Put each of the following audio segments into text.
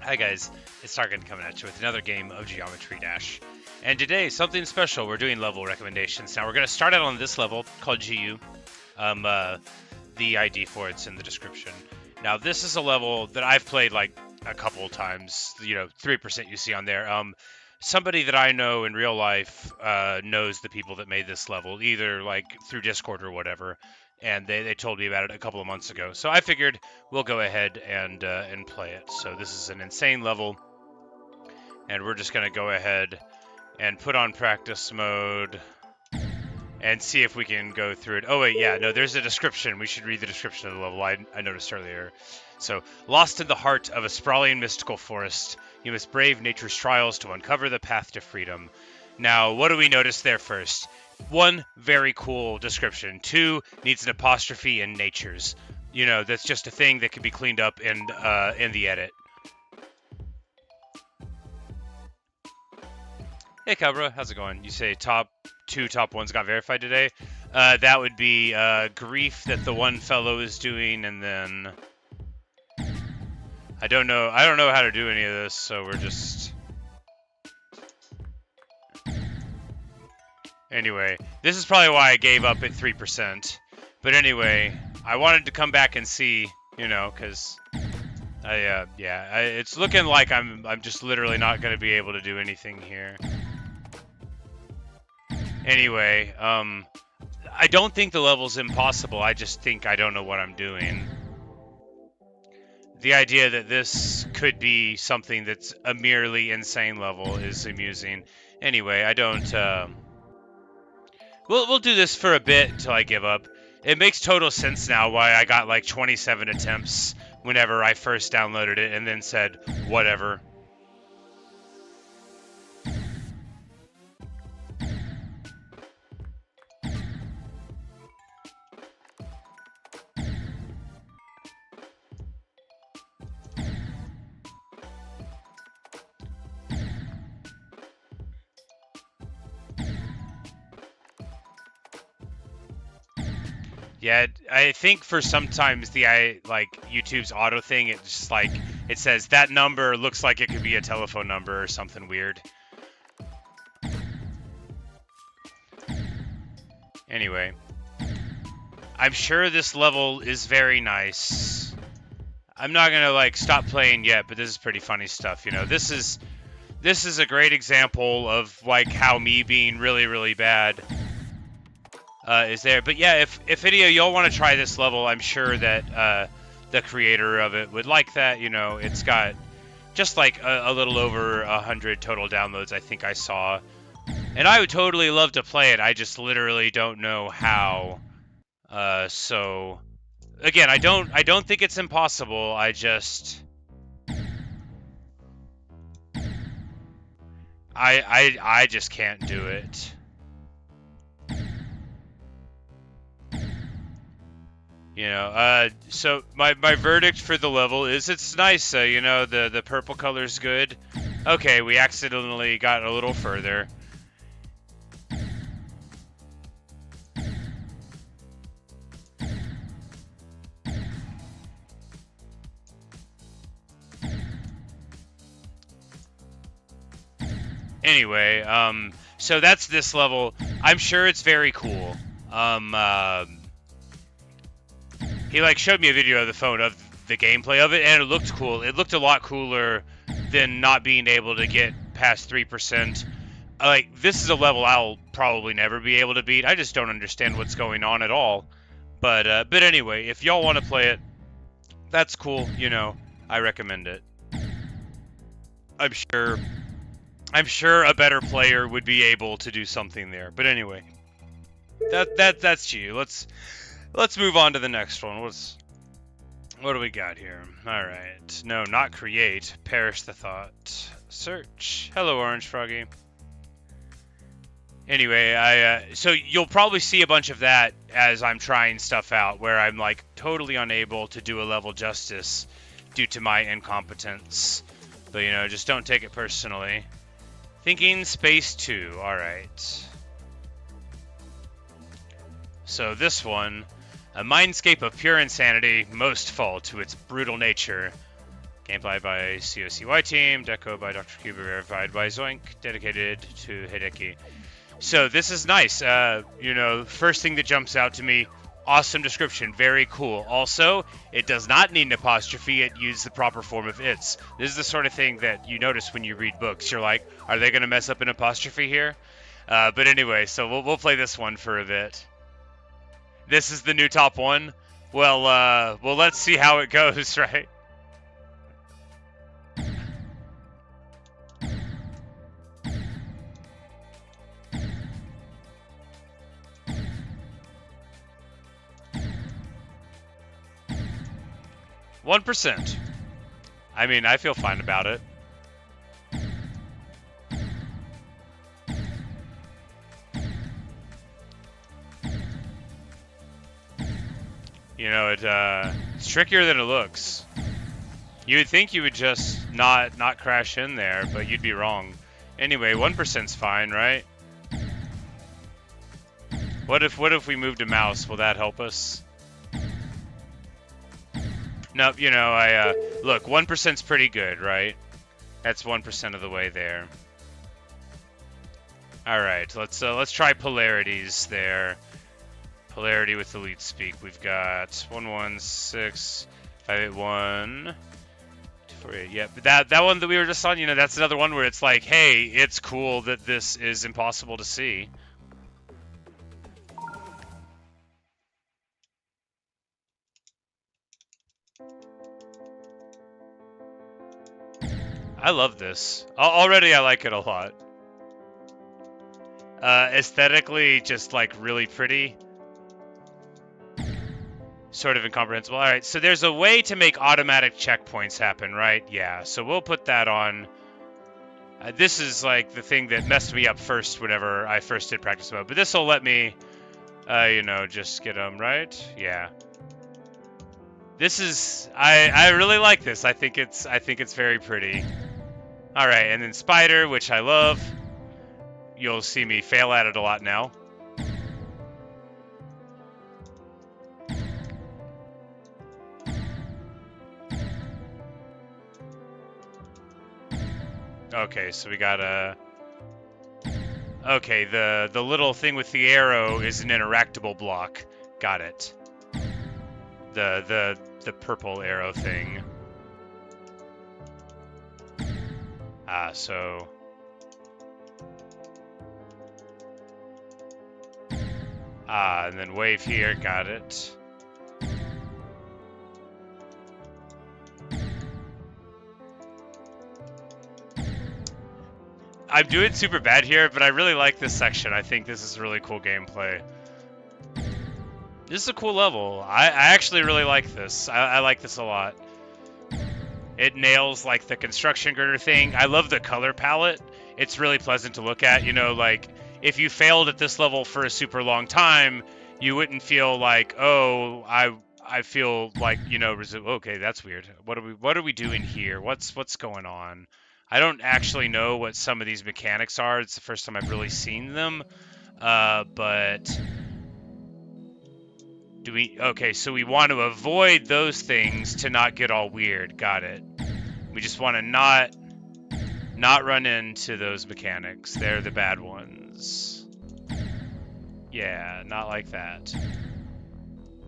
Hi guys, it's Target coming at you with another game of Geometry Dash. And today, something special, we're doing level recommendations. Now we're going to start out on this level called Jiyuu. The ID for it's in the description. Now this is a level that I've played like a couple of times, 3% you see on there. Somebody that I know in real life knows the people that made this level, either like through Discord or whatever. And they told me about it a couple of months ago. So I figured we'll go ahead and play it. So this is an insane level. And we're just going to go ahead and put on practice mode and see if we can go through it. Oh, wait, yeah, no, there's a description. We should read the description of the level. I noticed earlier. So, lost in the heart of a sprawling mystical forest, you must brave nature's trials to uncover the path to freedom. Now, what do we notice there first? 1, very cool description. 2, needs an apostrophe in nature's. That's just a thing that can be cleaned up in the edit. Hey, Cabra, how's it going? You say top 1s got verified today. That would be grief that the one fellow is doing, and then I don't know how to do any of this, so we're just. Anyway, this is probably why I gave up at 3%. But anyway, I wanted to come back and see, because it's looking like I'm just literally not going to be able to do anything here. Anyway, I don't think the level's impossible. I just think I don't know what I'm doing. The idea that this could be something that's a merely insane level is amusing. Anyway, I don't. We'll do this for a bit until I give up. It makes total sense now why I got like 27 attempts whenever I first downloaded it and then said whatever. Yeah, I think for sometimes YouTube's auto thing, it's just like it says that number looks like it could be a telephone number or something weird. Anyway, I'm sure this level is very nice. I'm not gonna stop playing yet, but this is pretty funny stuff. This is a great example of how me being really, really bad is there. But yeah, if any of y'all want to try this level, I'm sure that the creator of it would like that. It's got just a little over 100 total downloads, I think I saw. And I would totally love to play it. I just literally don't know how. So again, I don't think it's impossible. I just I just can't do it. So my verdict for the level is it's nice. The purple color's good. Okay, we accidentally got a little further. Anyway, so that's this level. I'm sure it's very cool. He showed me a video of the phone of the gameplay of it, and it looked cool. It looked a lot cooler than not being able to get past 3%. This is a level I'll probably never be able to beat. I just don't understand what's going on at all. But anyway, if y'all want to play it, that's cool. I recommend it. I'm sure a better player would be able to do something there. But anyway, that's you. Let's move on to the next one. What do we got here? All right. No, not create. Perish the thought. Search. Hello, Orange Froggy. Anyway, so you'll probably see a bunch of that as I'm trying stuff out, where I'm totally unable to do a level justice due to my incompetence. But just don't take it personally. Thinking Space 2. All right. So this one. A mindscape of pure insanity, most fall to its brutal nature. Gameplay by COCY team, Decode by Dr. Cuba, verified by Zoink, dedicated to Hideki. So this is nice. You know, first thing that jumps out to me, awesome description, very cool. Also, it does not need an apostrophe, it uses the proper form of its. This is the sort of thing that you notice when you read books. You're like, are they going to mess up an apostrophe here? But anyway, so we'll play this one for a bit. This is the new top one. Well, let's see how it goes, right? 1%. I mean, I feel fine about it. You know, it's trickier than it looks. You would think you would just not crash in there, but you'd be wrong. Anyway, 1%'s fine, right? What if we moved a mouse? Will that help us? Nope, you know, look, 1%'s pretty good, right? That's 1% of the way there. All right, let's try polarities there. Polarity with Elite Speak. We've got 116, 581, 248. Yeah, but that one that we were just on, you know, that's another one where it's like, hey, it's cool that this is impossible to see. I love this. Already I like it a lot. Aesthetically, just like really pretty. Sort of incomprehensible. All right, so there's a way to make automatic checkpoints happen, right? Yeah, so we'll put that on. This is like the thing that messed me up first whenever I first did practice mode. But this will let me, you know, just get them right. Yeah. This is I really like this. I think it's very pretty. All right, and then Spider, which I love. You'll see me fail at it a lot now. Okay, so we got a... Okay, the little thing with the arrow is an interactable block. Got it. The purple arrow thing. So... and then wave here, got it. I'm doing super bad here, but I really like this section. I think this is really cool gameplay. This is a cool level. I actually really like this. I like this a lot. It nails like the construction girder thing. I love the color palette. It's really pleasant to look at. You know, like if you failed at this level for a super long time, you wouldn't feel like, oh, I feel like, you know, okay, that's weird. What are we doing here? What's going on? I don't actually know what some of these mechanics are. It's the first time I've really seen them. But do we... Okay, so we want to avoid those things to not get all weird. Got it. We just want to not run into those mechanics. They're the bad ones. Yeah, not like that.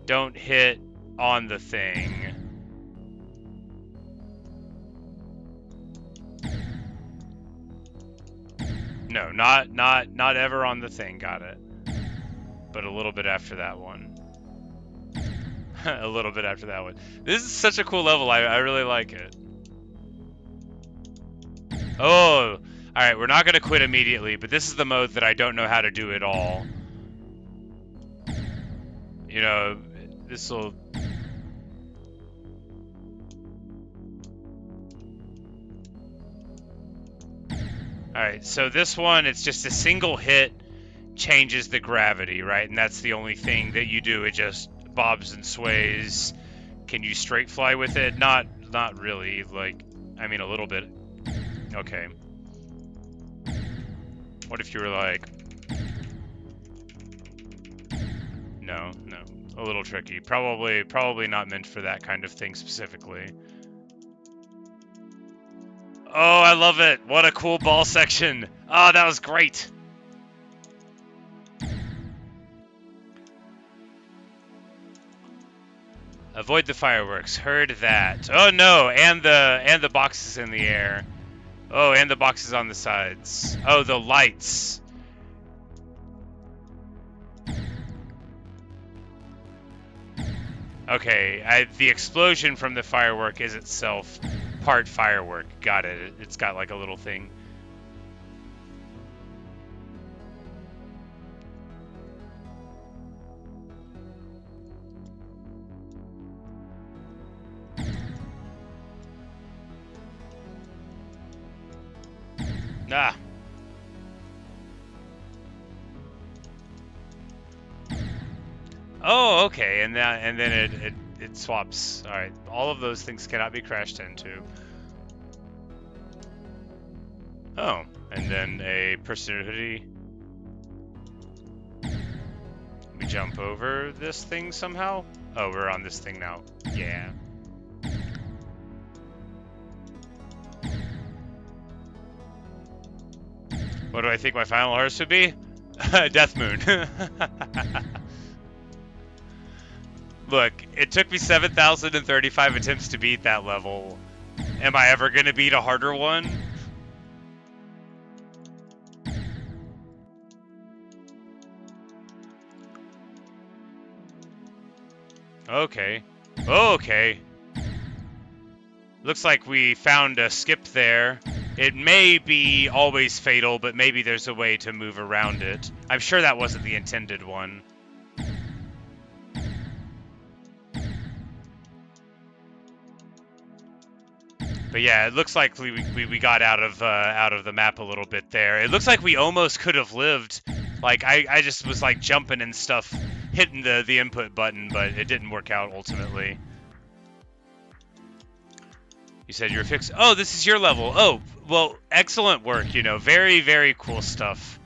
Don't hit on the thing. No, not ever on the thing, got it. But a little bit after that one. A little bit after that one. This is such a cool level, I really like it. Oh, alright, we're not gonna quit immediately, but this is the mode that I don't know how to do at all. You know, this'll... Alright, so this one, it's just a single hit changes the gravity, right? And that's the only thing that you do. It just bobs and sways. Can you straight fly with it? Not really. Like, I mean, a little bit. Okay. What if you were like... No. A little tricky. Probably not meant for that kind of thing specifically. Oh, I love it. What a cool ball section. Oh, that was great. Avoid the fireworks. Heard that. Oh no, and the boxes in the air. Oh, and the boxes on the sides. Oh, the lights. Okay, the explosion from the firework is itself part firework. Got it. It's got like a little thing. Ah. Oh, okay, and then it swaps. All right, all of those things cannot be crashed into. Oh, and then a person in a hoodie. We jump over this thing somehow. Oh, we're on this thing now. Yeah. What do I think my final horse would be? Death Moon. Look, it took me 7,035 attempts to beat that level. Am I ever going to beat a harder one? Okay. Okay. Looks like we found a skip there. It may be always fatal, but maybe there's a way to move around it. I'm sure that wasn't the intended one. But yeah, it looks like we got out of the map a little bit there. It looks like we almost could have lived. Like I just was like jumping and stuff, hitting the input button, but it didn't work out ultimately. You said you were fixed. Oh, this is your level. Oh, well, excellent work. You know, very, very cool stuff.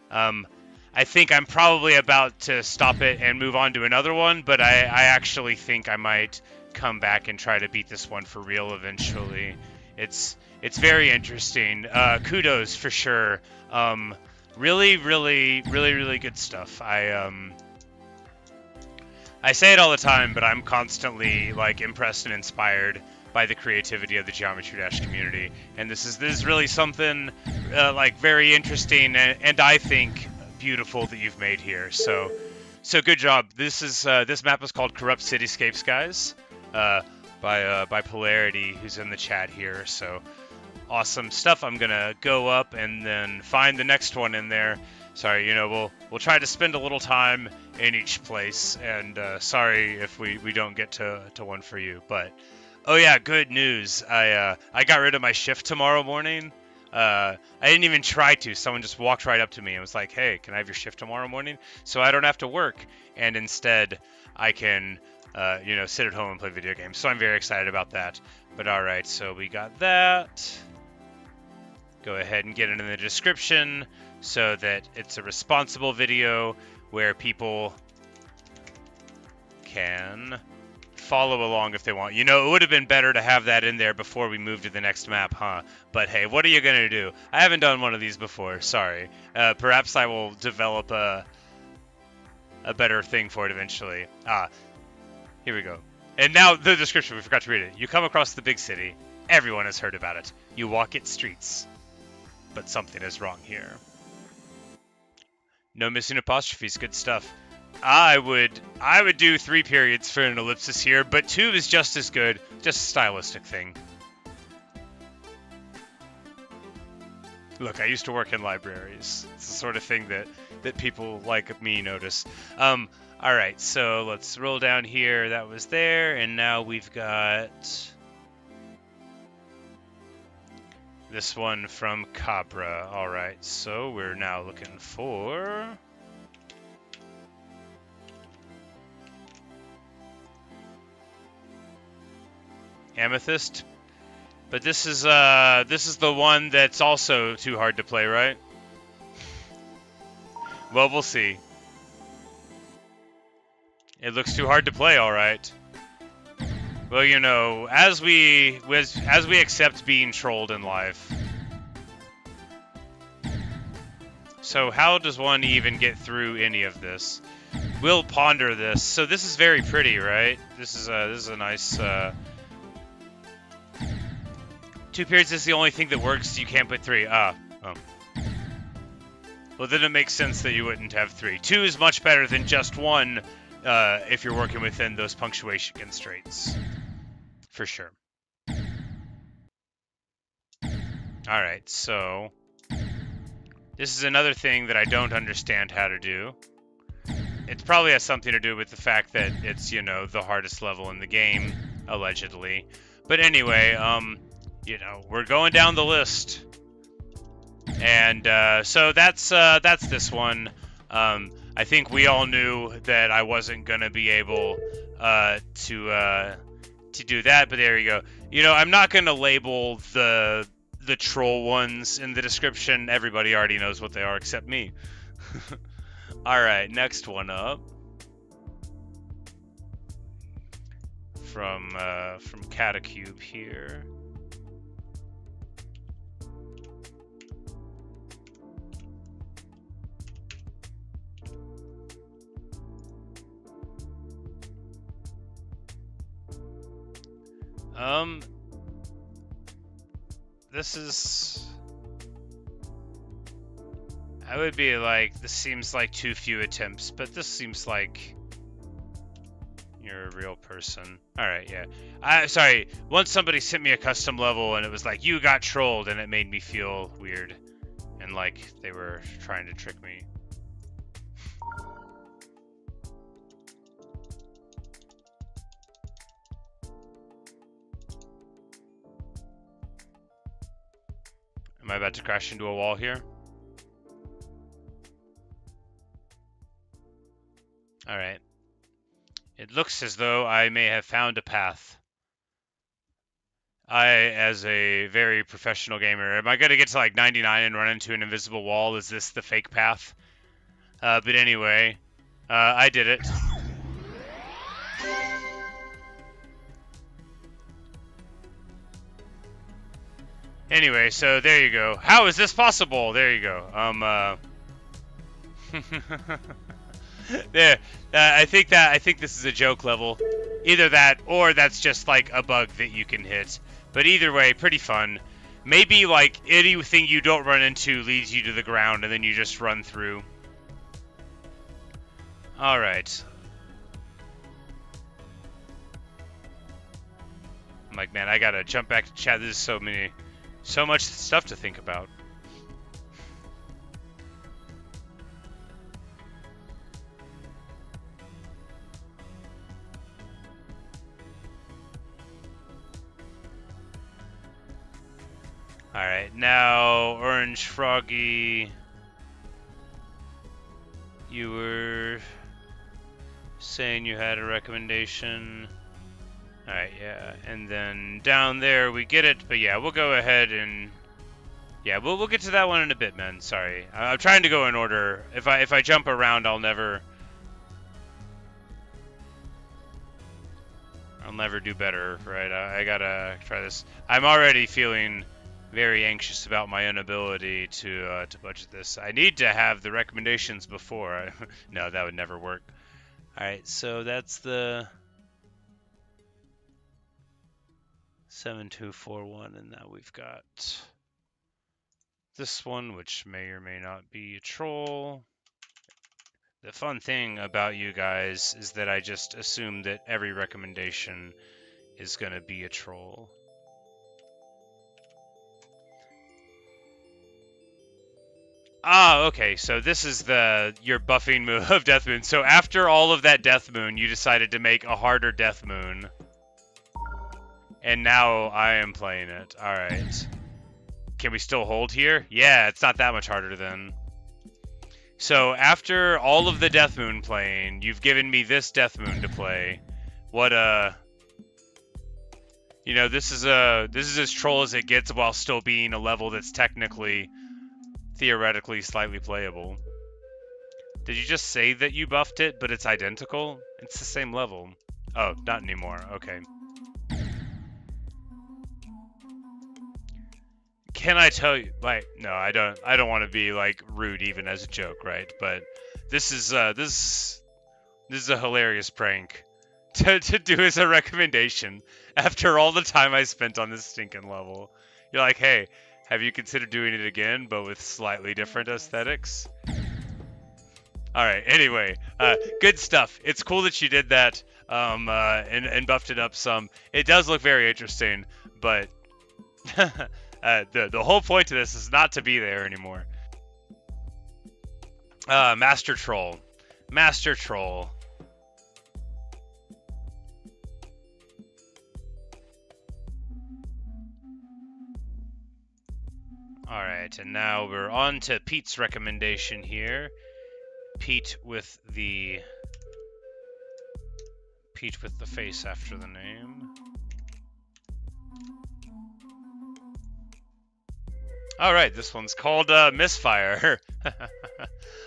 I think I'm probably about to stop it and move on to another one, but I actually think I might come back and try to beat this one for real eventually. It's very interesting. Kudos for sure. Really, really, really, really good stuff. I say it all the time, but I'm constantly like impressed and inspired by the creativity of the Geometry Dash community, and this is really something like very interesting and I think beautiful that you've made here. So good job. This map is called Corrupt Cityscapes, guys, by Polarity, who's in the chat here. So awesome stuff. I'm gonna go up and then find the next one in there. Sorry, you know, we'll try to spend a little time in each place, and sorry if we don't get to one for you, but. Oh yeah, good news. I got rid of my shift tomorrow morning. I didn't even try to. Someone just walked right up to me and was like, "Hey, can I have your shift tomorrow morning?" So I don't have to work, and instead I can, you know, sit at home and play video games. So I'm very excited about that. But all right, so we got that. Go ahead and get it in the description so that it's a responsible video where people can follow along if they want. You know, it would have been better to have that in there before we move to the next map, huh? But hey, what are you gonna do? I haven't done one of these before, sorry. Perhaps I will develop a better thing for it eventually. Here we go. And now the description, we forgot to read it. You come across the big city. Everyone has heard about it. You walk its streets. But something is wrong here. No missing apostrophes, good stuff. I would do 3 periods for an ellipsis here, but 2 is just as good, just a stylistic thing. Look, I used to work in libraries. It's the sort of thing that people like me notice. Alright, so let's roll down here. That was there, and now we've got this one from Cabra. Alright, so we're now looking for Amethyst, but this is the one that's also too hard to play, right? Well, we'll see. It looks too hard to play, all right. Well, you know, as we accept being trolled in life. So how does one even get through any of this? We'll ponder this. So this is very pretty, right? This is a nice 2 periods is the only thing that works. You can't put 3. Oh. Well, then it makes sense that you wouldn't have 3. 2 is much better than just 1 if you're working within those punctuation constraints. For sure. Alright, so this is another thing that I don't understand how to do. It probably has something to do with the fact that it's, you know, the hardest level in the game, allegedly. But anyway, you know, we're going down the list. And so that's this one. I think we all knew that I wasn't gonna be able to do that, but there you go. You know, I'm not gonna label the troll ones in the description. Everybody already knows what they are except me. All right, next one up from Catacube here. This is... I would be like, this seems like too few attempts, but this seems like you're a real person. Alright, yeah. Sorry, once somebody sent me a custom level and it was like, you got trolled, and it made me feel weird. And like, they were trying to trick me. Am I about to crash into a wall here? Alright. It looks as though I may have found a path. As a very professional gamer, am I going to get to like 99 and run into an invisible wall? Is this the fake path? But anyway, I did it. Anyway, so there you go. How is this possible? There you go. There. I think this is a joke level. Either that, or that's just like a bug that you can hit. But either way, pretty fun. Maybe like anything you don't run into leads you to the ground, and then you just run through. All right. I'm like, man, I gotta jump back to chat. There's so much stuff to think about. Alright, now, Orange Froggy, you were saying you had a recommendation. Alright, yeah, and then down there we get it, but yeah, we'll go ahead and... Yeah, we'll get to that one in a bit, man, sorry. I'm trying to go in order. If I jump around, I'll never do better, right? I gotta try this. I'm already feeling very anxious about my inability to budget this. I need to have the recommendations before. No, that would never work. Alright, so that's the 7241, and now we've got this one, which may or may not be a troll. The fun thing about you guys is that I just assume that every recommendation is gonna be a troll. Ah, okay, so this is your buffing move of Death Moon. So after all of that Death Moon, you decided to make a harder Death Moon. And now I am playing it. Alright. Can we still hold here? Yeah, it's not that much harder then. So after all of the Death Moon playing, you've given me this Death Moon to play. What you know, this is as troll as it gets while still being a level that's technically, theoretically, slightly playable. Did you just say that you buffed it, but it's identical? It's the same level. Oh, not anymore. Okay. can I tell you, like, no, I don't want to be like rude even as a joke, right? But this is a hilarious prank to do as a recommendation after all the time I spent on this stinking level. You're like, hey, have you considered doing it again, but with slightly different aesthetics? All right. Anyway, good stuff. It's cool that you did that, and buffed it up some. It does look very interesting, but the whole point of this is not to be there anymore. Master Troll. Master Troll. Alright, and now we're on to Pete's recommendation here. Pete with the face after the name. Alright, this one's called Misfire.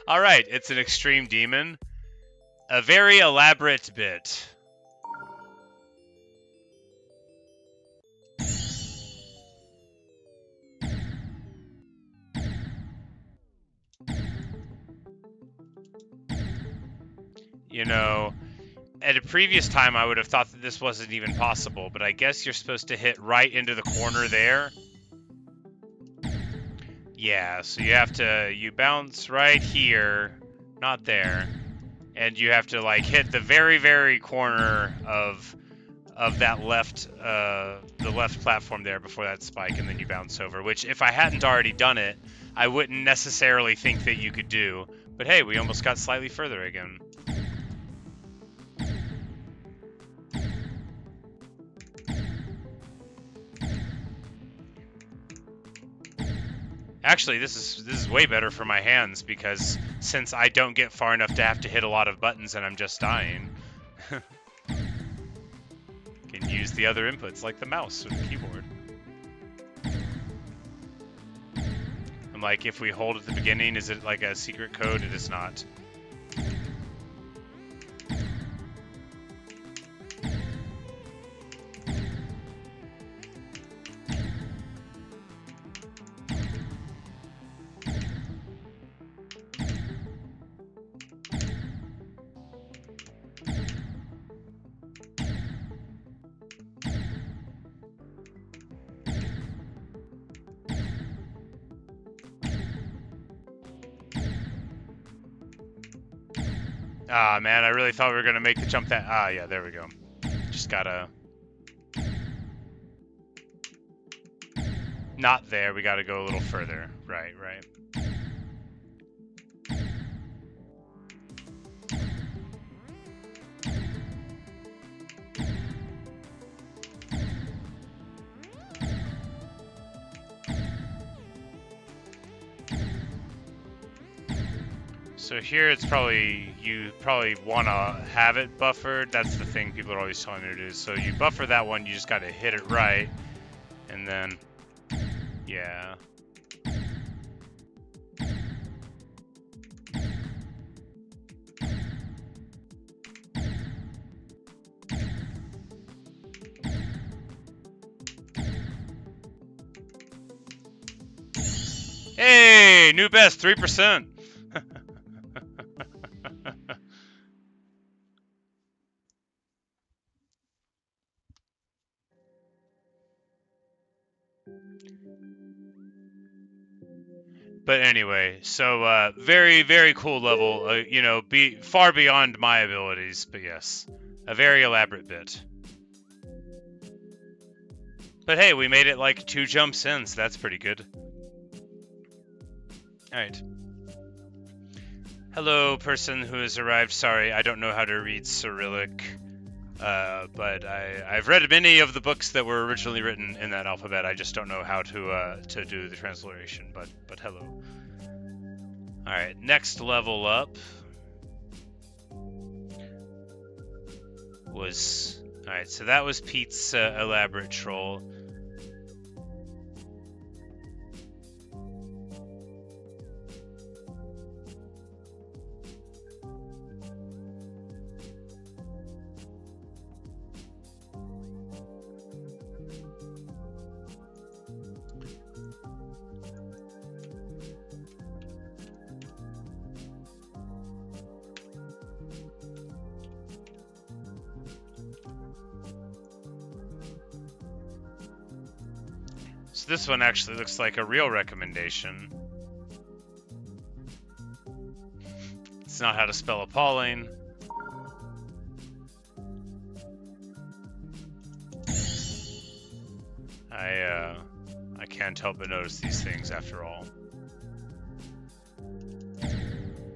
Alright, it's an extreme demon. A very elaborate bit. You know, at a previous time I would have thought that this wasn't even possible, but I guess you're supposed to hit right into the corner there. Yeah, so you bounce right here, not there, and you have to like hit the very, very corner of that left, the left platform there before that spike, and then you bounce over, which if I hadn't already done it, I wouldn't necessarily think that you could do. But hey, we almost got slightly further again. Actually, this is way better for my hands, because since I don't get far enough to have to hit a lot of buttons and I'm just dying, can use the other inputs like the mouse or the keyboard. I'm like, if we hold at the beginning, is it like a secret code? It is not. Ah, man, I really thought we were going to make the jump that... Ah, yeah, there we go. Just gotta... Not there, we gotta go a little further. Right, right. So here it's probably, you probably want to have it buffered. That's the thing people are always telling you to do. So you buffer that one, you just got to hit it right. And then, yeah. Hey, new best, 3%. But anyway, so very, very cool level, you know, far beyond my abilities, but yes, a very elaborate bit. But hey, we made it like 2 jumps in, so that's pretty good. Alright. Hello, person who has arrived. Sorry, I don't know how to read Cyrillic, but I've read many of the books that were originally written in that alphabet. I just don't know how to do the transliteration, but hello. Alright, next level up was... Alright, so that was Pete's elaborate troll. So this one actually looks like a real recommendation. It's not how to spell appalling. I can't help but notice these things after all.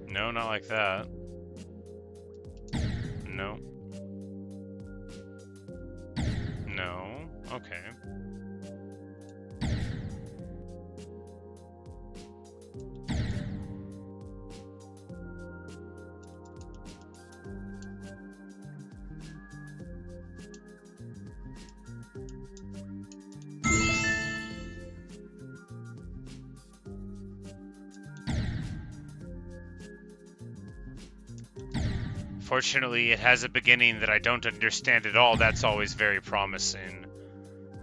No, not like that. No. No. Okay. Fortunately, it has a beginning that I don't understand at all. That's always very promising.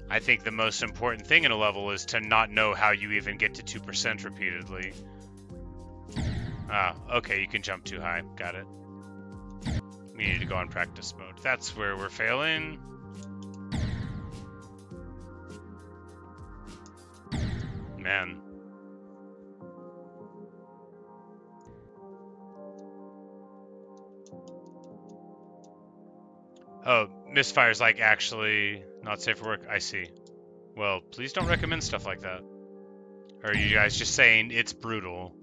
I think the most important thing in a level is to not know how you even get to 2% repeatedly. Ah, okay, you can jump too high. Got it. We need to go on practice mode. That's where we're failing. Man. Oh, Misfire's like actually not safe for work. I see. Well, please don't recommend stuff like that. Or are you guys just saying it's brutal?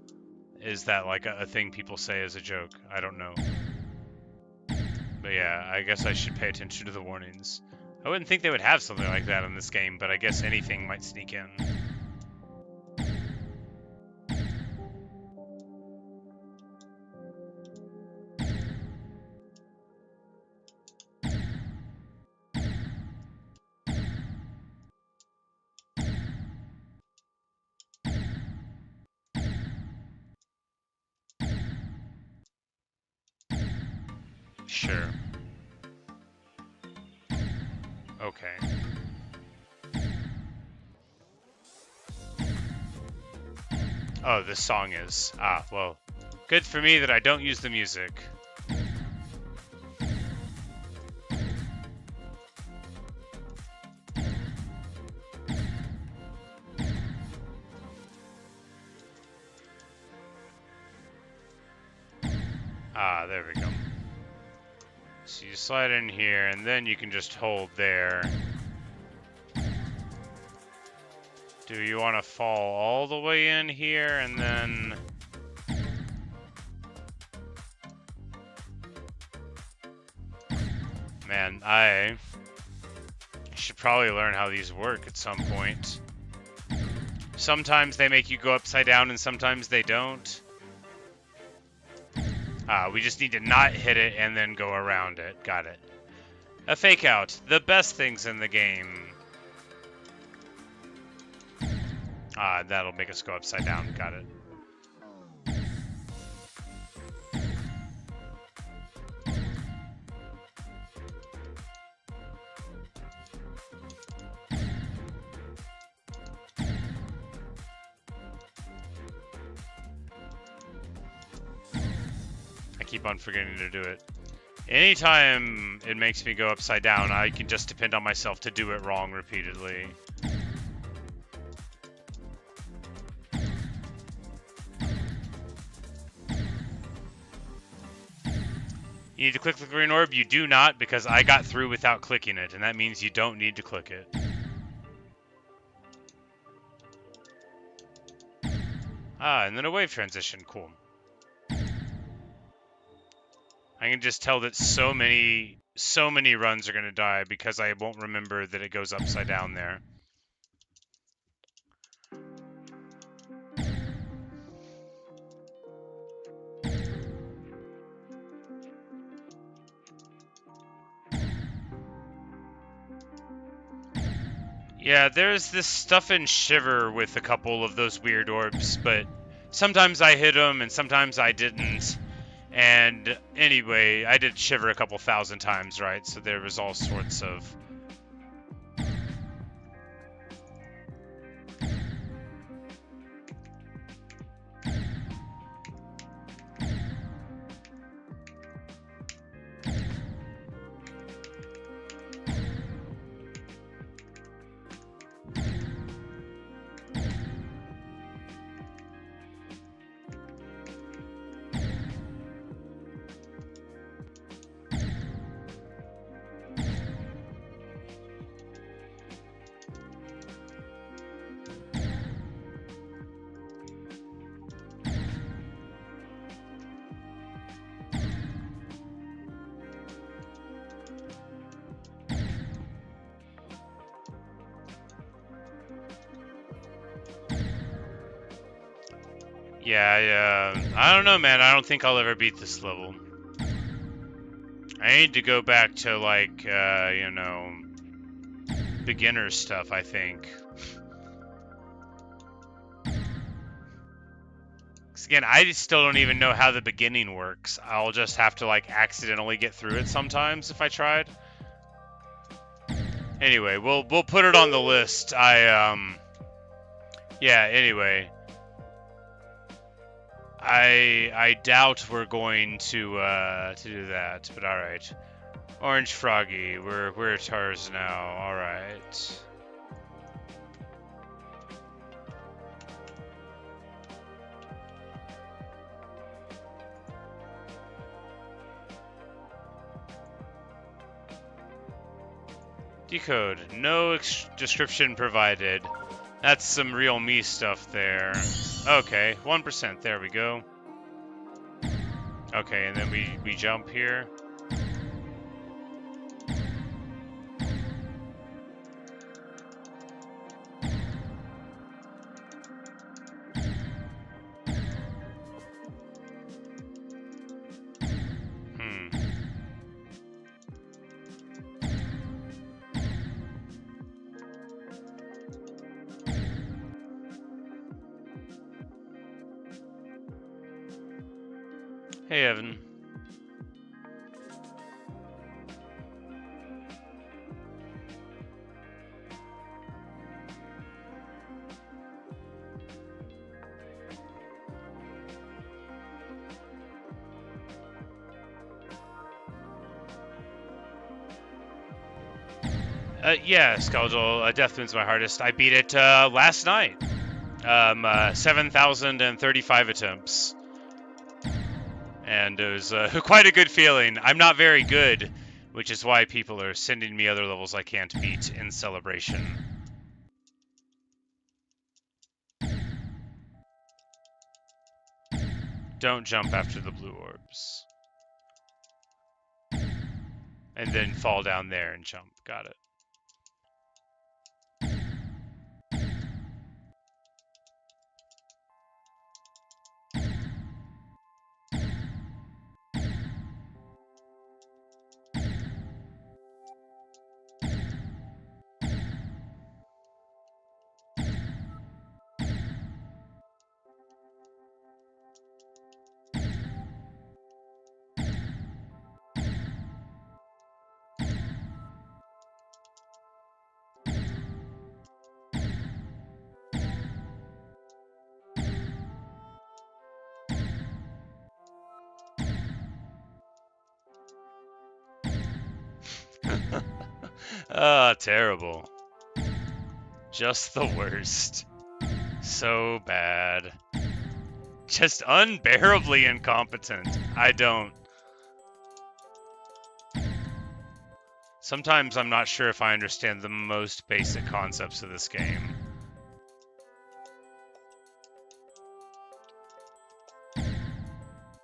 Is that like a thing people say as a joke? I don't know. But yeah, I guess I should pay attention to the warnings. I wouldn't think they would have something like that in this game, but I guess anything might sneak in. Sure. Okay. Oh, this song is. Ah, well. Good for me that I don't use the music. Ah, there we go. So you slide in here, and then you can just hold there. Do you want to fall all the way in here, and then... Man, I should probably learn how these work at some point. Sometimes they make you go upside down, and sometimes they don't. We just need to not hit it and then go around it. Got it. A fake out. The best things in the game. That'll make us go upside down. Got it. I keep on forgetting to do it. Anytime it makes me go upside down, I can just depend on myself to do it wrong repeatedly. You need to click the green orb? You do not, because I got through without clicking it, and that means you don't need to click it. And then a wave transition. Cool. I can just tell that so many runs are going to die because I won't remember that it goes upside down there. Yeah, there's this stuff in Shiver with a couple of those weird orbs, but sometimes I hit them and sometimes I didn't. And anyway, I did Shiver a couple thousand times, right? So there was all sorts of... Yeah, I don't know, man. I don't think I'll ever beat this level. I need to go back to, like, you know, beginner stuff, I think. Because again, I still don't even know how the beginning works. I'll just have to, like, accidentally get through it sometimes if I tried. Anyway, we'll put it on the list. Yeah, anyway. I doubt we're going to do that, but alright. Orange Froggy, we're at ours now, alright. Decode, no description provided. That's some real me stuff there. Okay, 1%, there we go. Okay, and then we jump here. Hey, Evan. Yeah, Skuldle, Death Moon's my hardest. I beat it last night. 7,035 attempts. And it was quite a good feeling. I'm not very good, which is why people are sending me other levels I can't beat in celebration. Don't jump after the blue orbs. And then fall down there and jump. Got it. Ah, terrible. Just the worst. So bad. Just unbearably incompetent. I don't. Sometimes I'm not sure if I understand the most basic concepts of this game.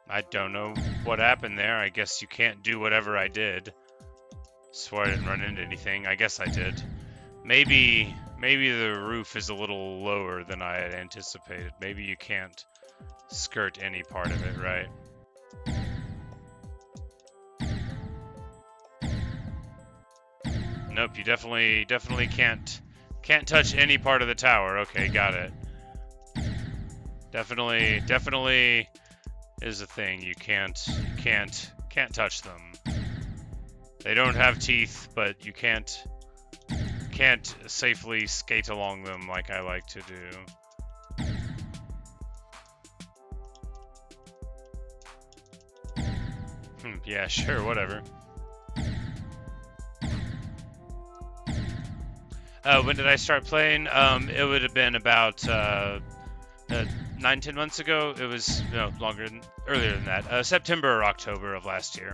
I don't know what happened there. I guess you can't do whatever I did. Swear I didn't run into anything. I guess I did. Maybe the roof is a little lower than I had anticipated. Maybe you can't skirt any part of it, right? Nope, you definitely can't touch any part of the tower. Okay, got it. Definitely is a thing. You can't touch them. They don't have teeth, but you can't safely skate along them like I like to do. Yeah, sure, whatever. When did I start playing? It would have been about 9-10 months ago. It was earlier than that. September or October of last year.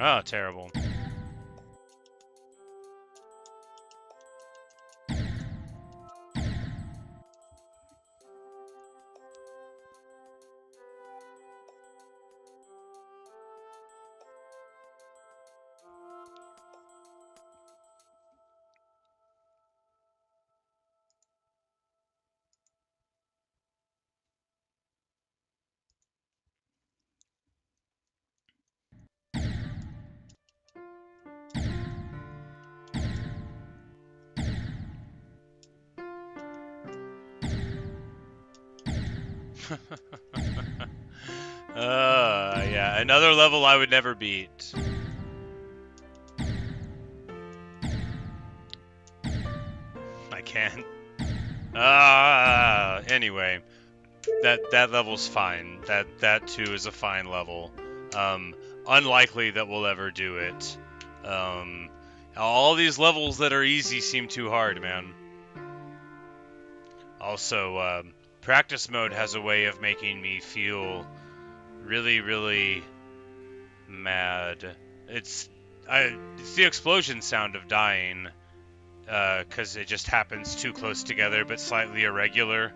Oh, terrible. Yeah, another level I would never beat. I can't. Anyway, that level's fine. That too is a fine level. Unlikely that we'll ever do it. All these levels that are easy seem too hard, man. Also, practice mode has a way of making me feel really, really mad. It's the explosion sound of dying, because it just happens too close together, but slightly irregular.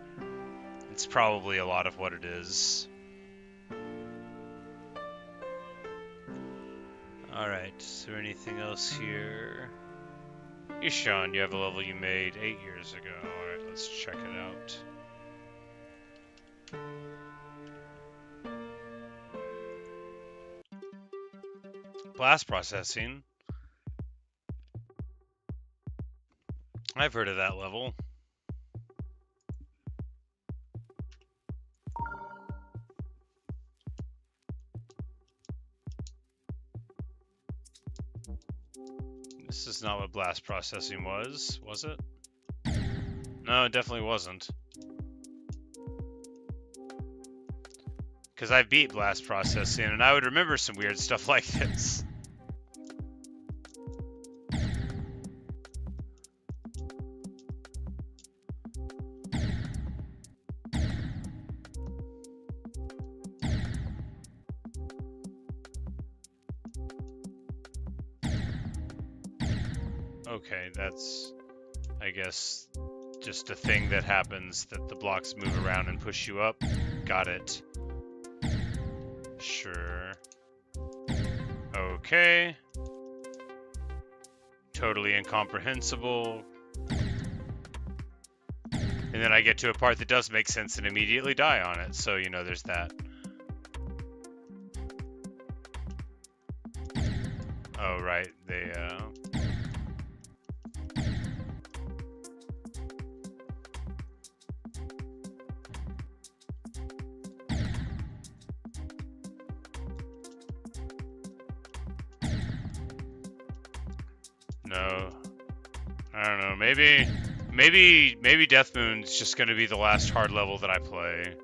It's probably a lot of what it is. Alright, is there anything else here? Ishan, you have a level you made 8 years ago. Alright, let's check it out. Blast processing. I've heard of that level. This is not what blast processing was it? No, it definitely wasn't. Because I beat blast processing, and I would remember some weird stuff like this. Okay, that's, I guess, just a thing that happens, that the blocks move around and push you up. Got it. Sure. Okay. Totally incomprehensible. And then I get to a part that does make sense and immediately die on it, so, you know, there's that. Oh, right, they, No. I don't know, maybe Death Moon's just gonna be the last hard level that I play.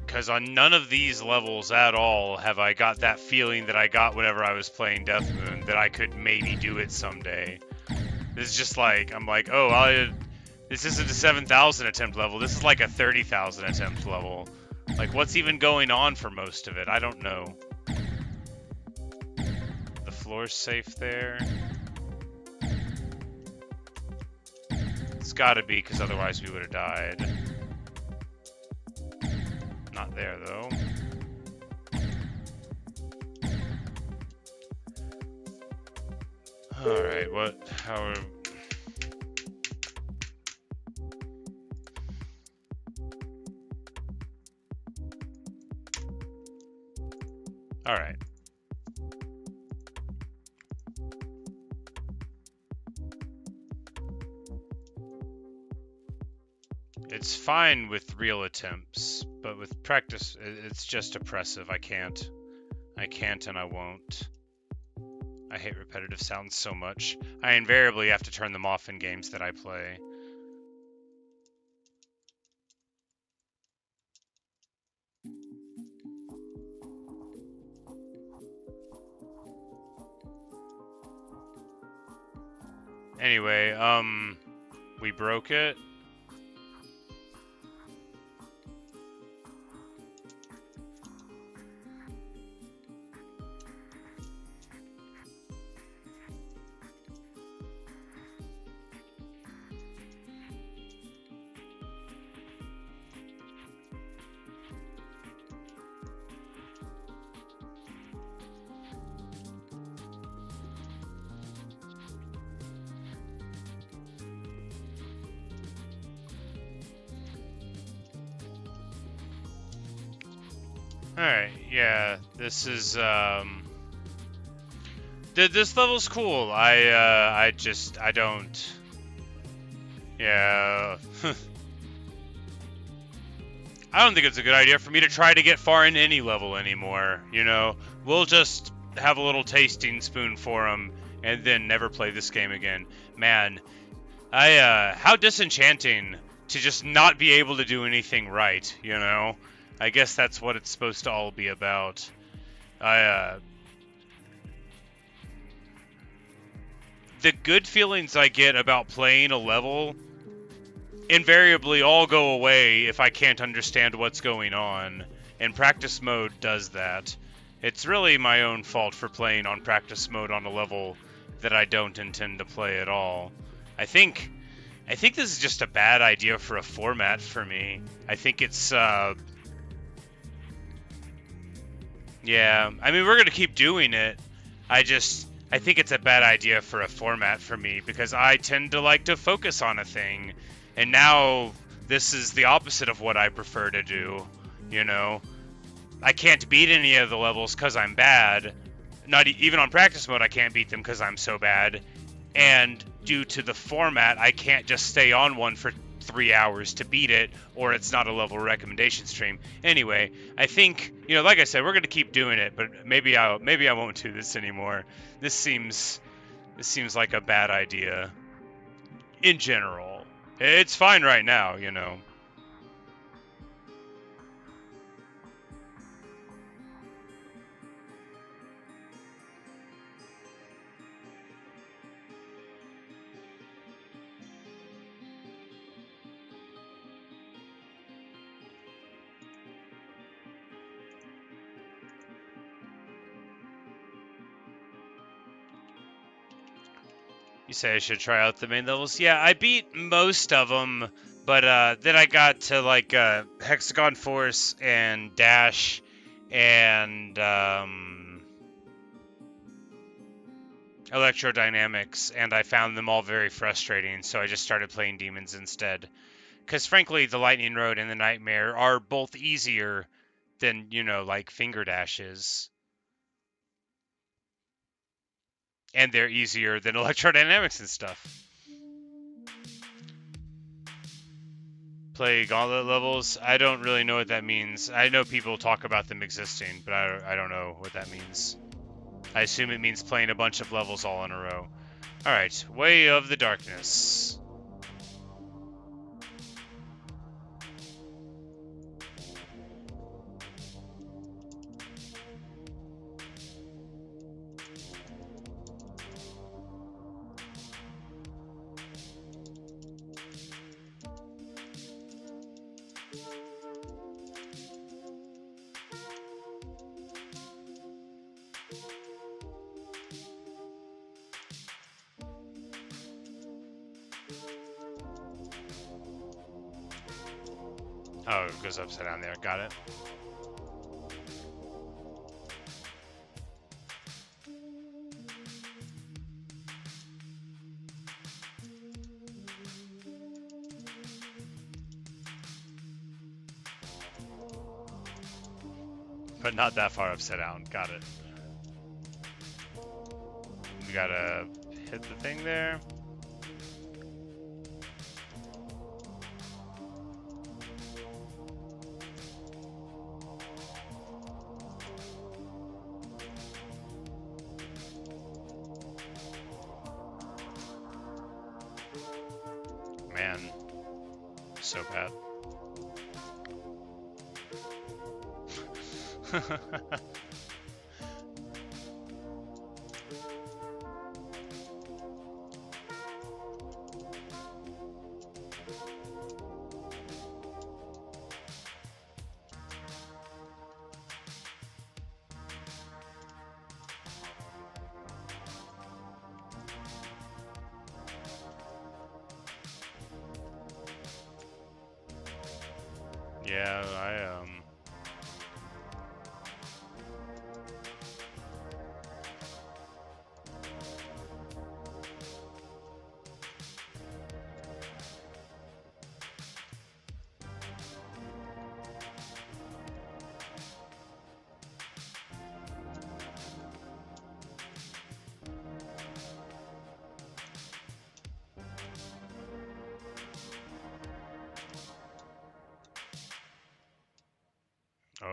Because on none of these levels at all have I got that feeling that I got whenever I was playing Death Moon, that I could maybe do it someday. This is just like, I'm like, oh, this isn't a 7,000 attempt level, this is like a 30,000 attempt level. Like, what's even going on for most of it? I don't know. The floor's safe there. It's gotta be, because otherwise we would have died. Not there, though. Alright, how... Alright. It's fine with real attempts, but with practice, it's just oppressive. I can't and I won't. I hate repetitive sounds so much. I invariably have to turn them off in games that I play. Anyway, we broke it. Alright, yeah, this is, this level's cool. I don't Yeah. I don't think it's a good idea for me to try to get far in any level anymore, you know? We'll just have a little tasting spoon for them and then never play this game again. Man, how disenchanting to just not be able to do anything right, you know? I guess that's what it's supposed to all be about. The good feelings I get about playing a level invariably all go away if I can't understand what's going on, and practice mode does that. It's really my own fault for playing on practice mode on a level that I don't intend to play at all. I think this is just a bad idea for a format for me. I think it's yeah, I mean, we're gonna keep doing it. I think it's a bad idea for a format for me because I tend to like to focus on a thing. And now this is the opposite of what I prefer to do, you know? I can't beat any of the levels because I'm bad. Not even on practice mode, I can't beat them because I'm so bad. And due to the format, I can't just stay on one for 3 hours to beat it, or it's not a level recommendation stream. Anyway, I think, you know, like I said, we're going to keep doing it, but maybe I won't do this anymore. This seems like a bad idea in general. It's fine right now, you know. You say I should try out the main levels? Yeah, I beat most of them, but then I got to like Hexagon Force and Dash and Electrodynamics, and I found them all very frustrating, so I just started playing Demons instead. Because frankly, the Lightning Road and the Nightmare are both easier than, you know, like Finger Dashes. And they're easier than Electrodynamics and stuff. Play gauntlet levels? I don't really know what that means. I know people talk about them existing, but I don't know what that means. I assume it means playing a bunch of levels all in a row. Alright, Way of the Darkness. Oh, it goes upside down there. Got it. But not that far upside down. Got it. We gotta hit the thing there. Man, so bad. Yeah,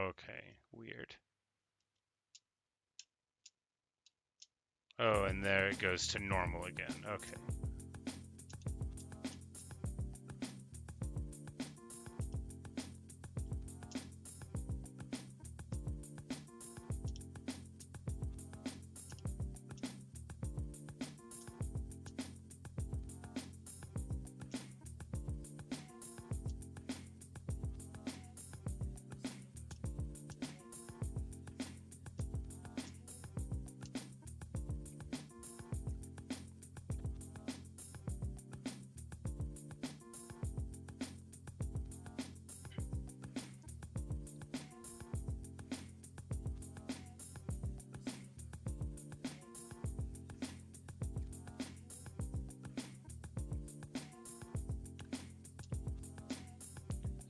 okay. Weird. Oh, and there it goes to normal again. Okay.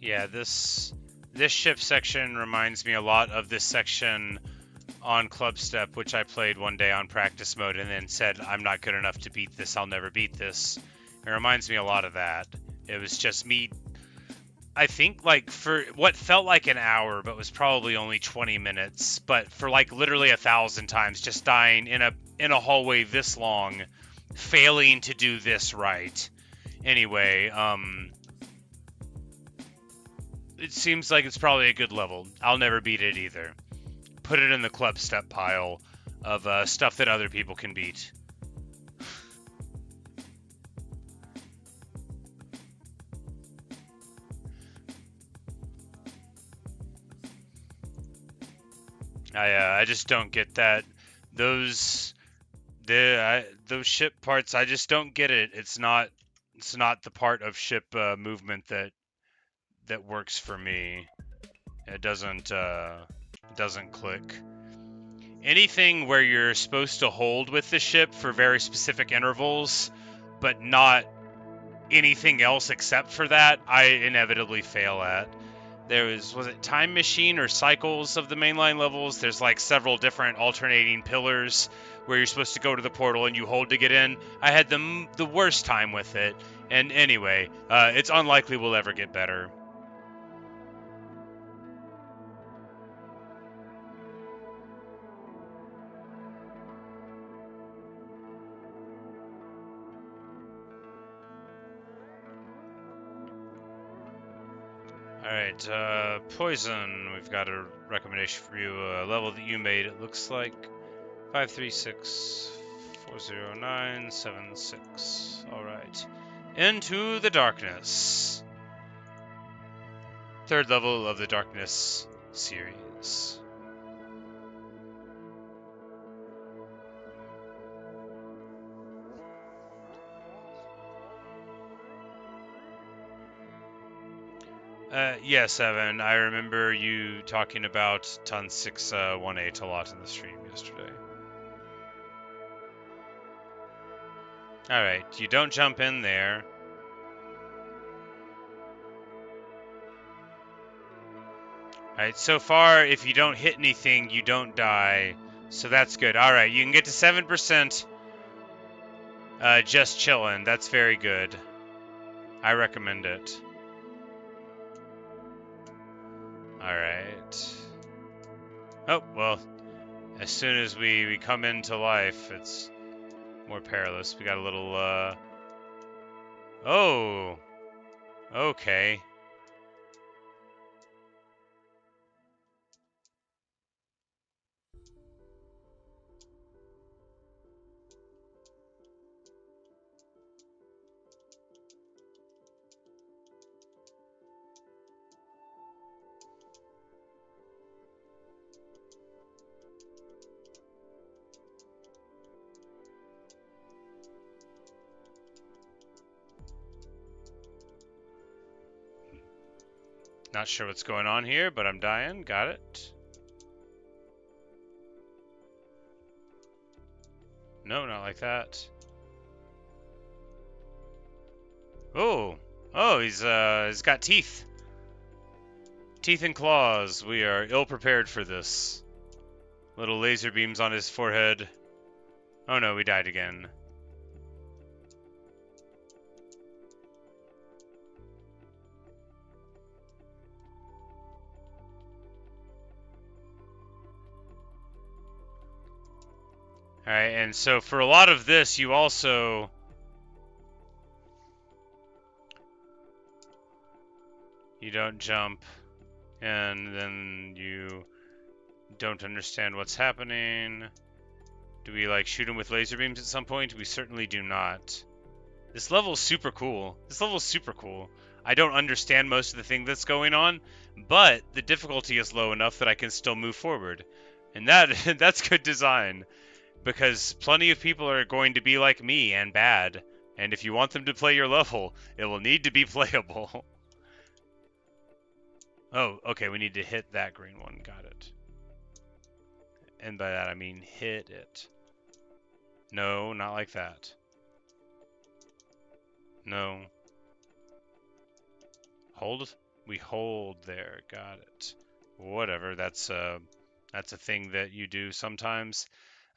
Yeah, this ship section reminds me a lot of this section on Club Step, which I played one day on practice mode and then said, I'm not good enough to beat this, I'll never beat this. It reminds me a lot of that. It was just me, I think, like, for what felt like an hour, but was probably only 20 minutes, but for like literally 1,000 times, just dying in a hallway this long, failing to do this right. Anyway, it seems like it's probably a good level. I'll never beat it either. Put it in the Club Step pile of stuff that other people can beat. I just don't get that. Those ship parts, I just don't get it. It's not the part of ship movement that works for me. It doesn't click. Anything where you're supposed to hold with the ship for very specific intervals, but not anything else except for that, I inevitably fail at. Was it Time Machine or Cycles of the mainline levels? There's like several different alternating pillars where you're supposed to go to the portal and you hold to get in. I had the worst time with it. And anyway, it's unlikely we'll ever get better. Alright, Poison, we've got a recommendation for you, a level that you made. It looks like 536-409-76. Alright. Into the Darkness. Third level of the Darkness series. Yes, Evan. I remember you talking about Ton 618 a lot in the stream yesterday. Alright, you don't jump in there. Alright, so far, if you don't hit anything, you don't die. So that's good. Alright, you can get to 7%. Just chillin'. That's very good. I recommend it. Alright. Oh, well, as soon as we come into life, it's more perilous. We got a little, Oh! Okay. Not sure what's going on here, but I'm dying. Got it. No, not like that. Oh! Oh, he's got teeth. Teeth and claws. We are ill-prepared for this. Little laser beams on his forehead. Oh no, we died again. Alright, and so for a lot of this, you also... You don't jump, and then you don't understand what's happening. Do we, like, shoot him with laser beams at some point? We certainly do not. This level's super cool. This level's super cool. I don't understand most of the thing that's going on, but the difficulty is low enough that I can still move forward. And that's good design, because plenty of people are going to be like me and bad, and if you want them to play your level, it will need to be playable. Oh, okay, we need to hit that green one. Got it. And by that I mean hit it. No, not like that. No. Hold? We hold there. Got it. Whatever, that's a thing that you do sometimes.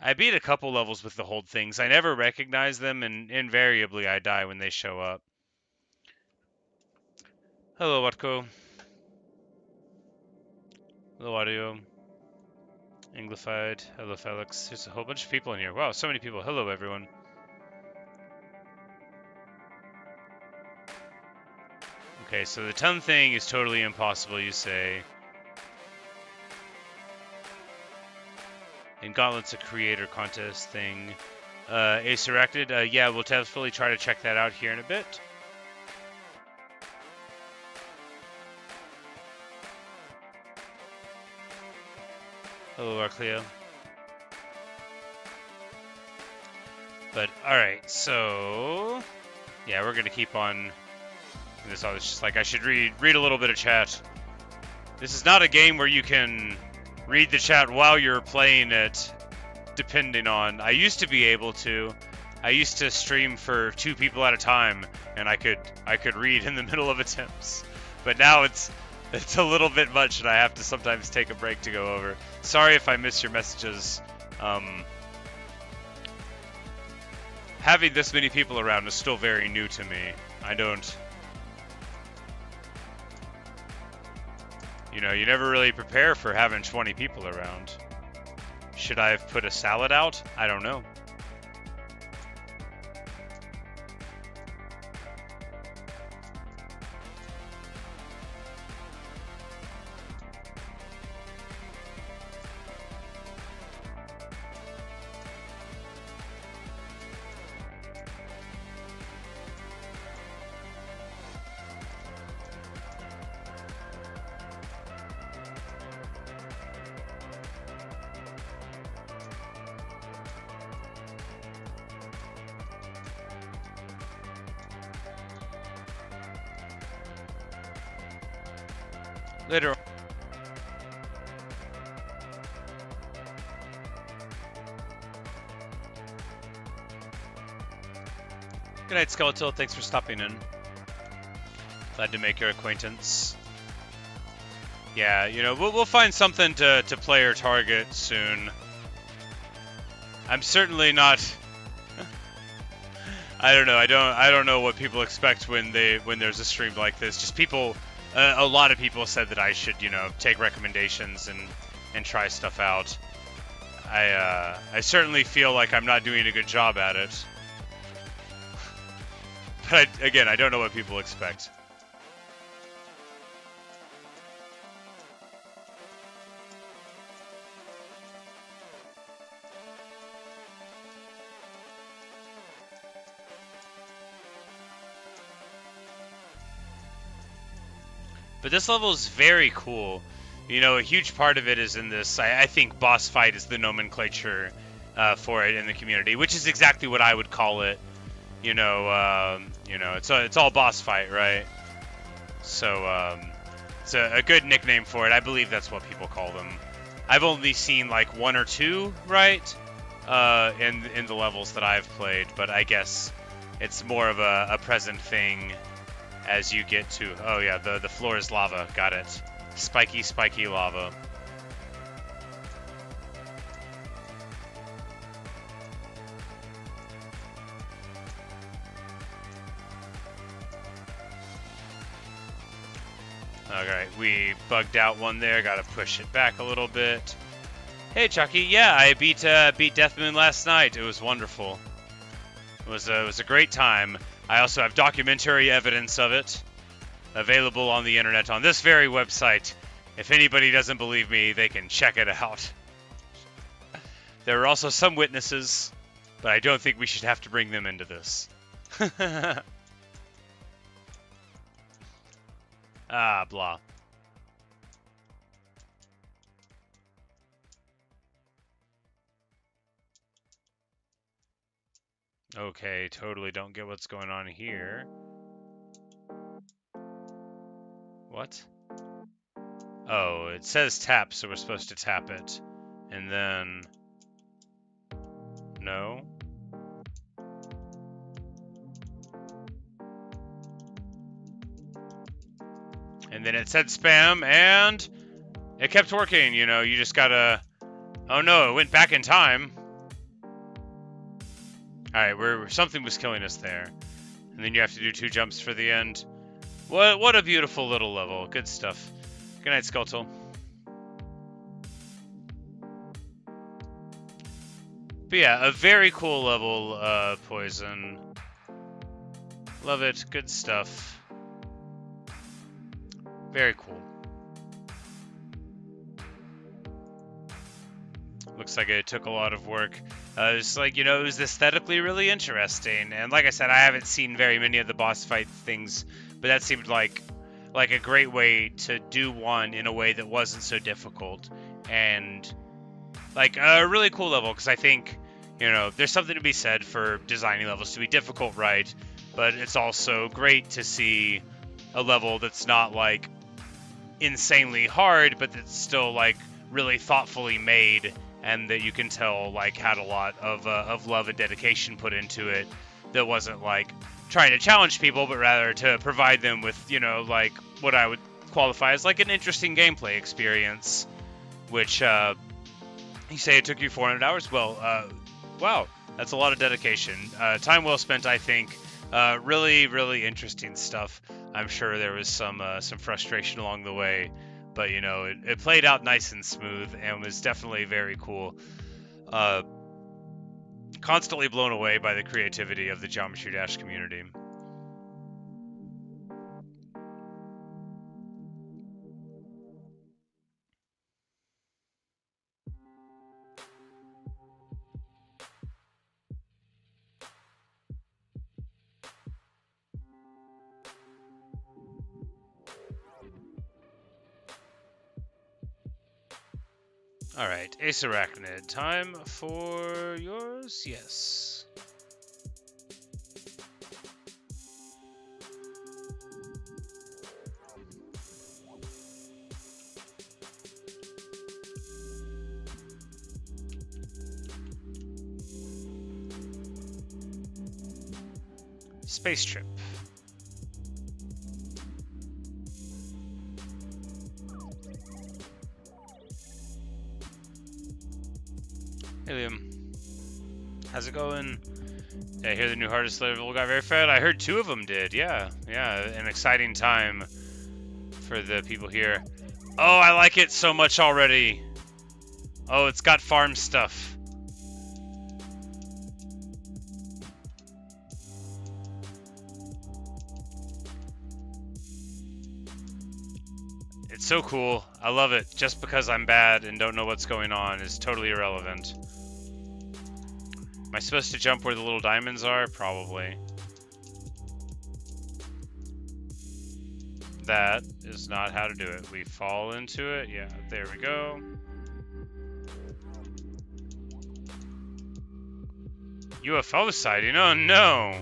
I beat a couple levels with the hold things. I never recognize them, and invariably I die when they show up. Hello, Watko. Hello, Audio. Anglified. Hello, Felix. There's a whole bunch of people in here. Wow, so many people. Hello, everyone. Okay, so the ton thing is totally impossible, you say. And Gauntlet's a creator contest thing. Ace Erected, yeah, we'll definitely try to check that out here in a bit. Hello, Arcleo. But, alright, so... Yeah, we're gonna keep on... This I was just like, I should read a little bit of chat. This is not a game where you can read the chat while you're playing it, depending on... I used to be able to. I used to stream for 2 people at a time, and I could read in the middle of attempts. But now it's a little bit much, and I have to sometimes take a break to go over. Sorry if I miss your messages. Having this many people around is still very new to me. I don't... You know, you never really prepare for having 20 people around. Should I have put a salad out? I don't know. Later. Good night, Skeletal. Thanks for stopping in. Glad to make your acquaintance. Yeah, you know, we'll find something to play or target soon. I'm certainly not. I don't know. I don't know what people expect when there's a stream like this. Just people. A lot of people said that I should, you know, take recommendations and try stuff out. I certainly feel like I'm not doing a good job at it. But again, I don't know what people expect. But this level is very cool. You know, a huge part of it is in this. I think boss fight is the nomenclature for it in the community, which is exactly what I would call it. You know, it's all boss fight, right? So it's a good nickname for it. I believe that's what people call them. I've only seen like 1 or 2, right, in the levels that I've played, but I guess it's more of a present thing. As you get to... Oh, yeah, the floor is lava. Got it. Spiky, spiky lava. Alright, we bugged out one there. Gotta push it back a little bit. Hey Chucky, yeah, I beat Death Moon last night. It was wonderful. It was a great time. I also have documentary evidence of it available on the internet on this very website. If anybody doesn't believe me, they can check it out. There are also some witnesses, but I don't think we should have to bring them into this. Ah, blah. Okay, totally don't get what's going on here. What? Oh, it says tap, so we're supposed to tap it. And then... No? And then it said spam, and it kept working, you know, you just gotta... Oh no, it went back in time. Alright, something was killing us there. And then you have to do 2 jumps for the end. What a beautiful little level. Good stuff. Good night, Skulltull. But yeah, a very cool level, Poison. Love it. Good stuff. Very cool. Looks like it took a lot of work. It's like, you know, it was aesthetically really interesting. And like I said, I haven't seen very many of the boss fight things, but that seemed like a great way to do one in a way that wasn't so difficult. And like a really cool level, because I think, you know, there's something to be said for designing levels to be difficult, right? But it's also great to see a level that's not like insanely hard, but that's still like really thoughtfully made, and that you can tell like had a lot of love and dedication put into it. That wasn't like trying to challenge people, but rather to provide them with, you know, like what I would qualify as like an interesting gameplay experience. Which you say it took you 400 hours? Well, wow, that's a lot of dedication. Time well spent, I think. Really, really interesting stuff. I'm sure there was some frustration along the way, but you know, it played out nice and smooth and was definitely very cool. Constantly blown away by the creativity of the Geometry Dash community. Alright, Ace Arachnid, time for yours? Yes. Space Trip. Hey Liam, how's it going? Yeah, I hear the new hardest level got verified. I heard 2 of them did. Yeah, an exciting time for the people here. Oh, I like it so much already. Oh, it's got farm stuff. It's so cool. I love it. Just because I'm bad and don't know what's going on is totally irrelevant. Am I supposed to jump where the little diamonds are? Probably. That is not how to do it. We fall into it. Yeah, there we go. UFO sighting? Oh no!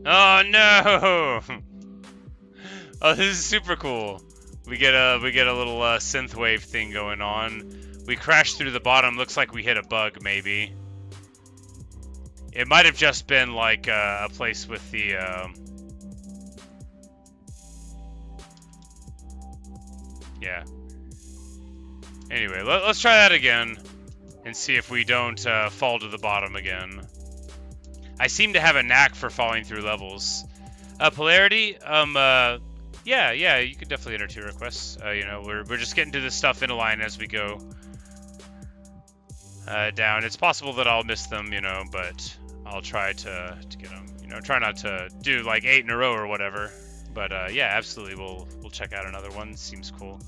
Oh no! Oh, this is super cool. We get a little synthwave thing going on. We crashed through the bottom. Looks like we hit a bug, maybe. It might have just been like a place with the. Yeah. Anyway, let's try that again and see if we don't fall to the bottom again. I seem to have a knack for falling through levels. Polarity, yeah, Yeah, you could definitely enter 2 requests. You know, we're just getting to this stuff in a line as we go down. It's possible that I'll miss them, you know, but I'll try to get them. You know, try not to do like 8 in a row or whatever. But yeah, absolutely, we'll check out another one. Seems cool.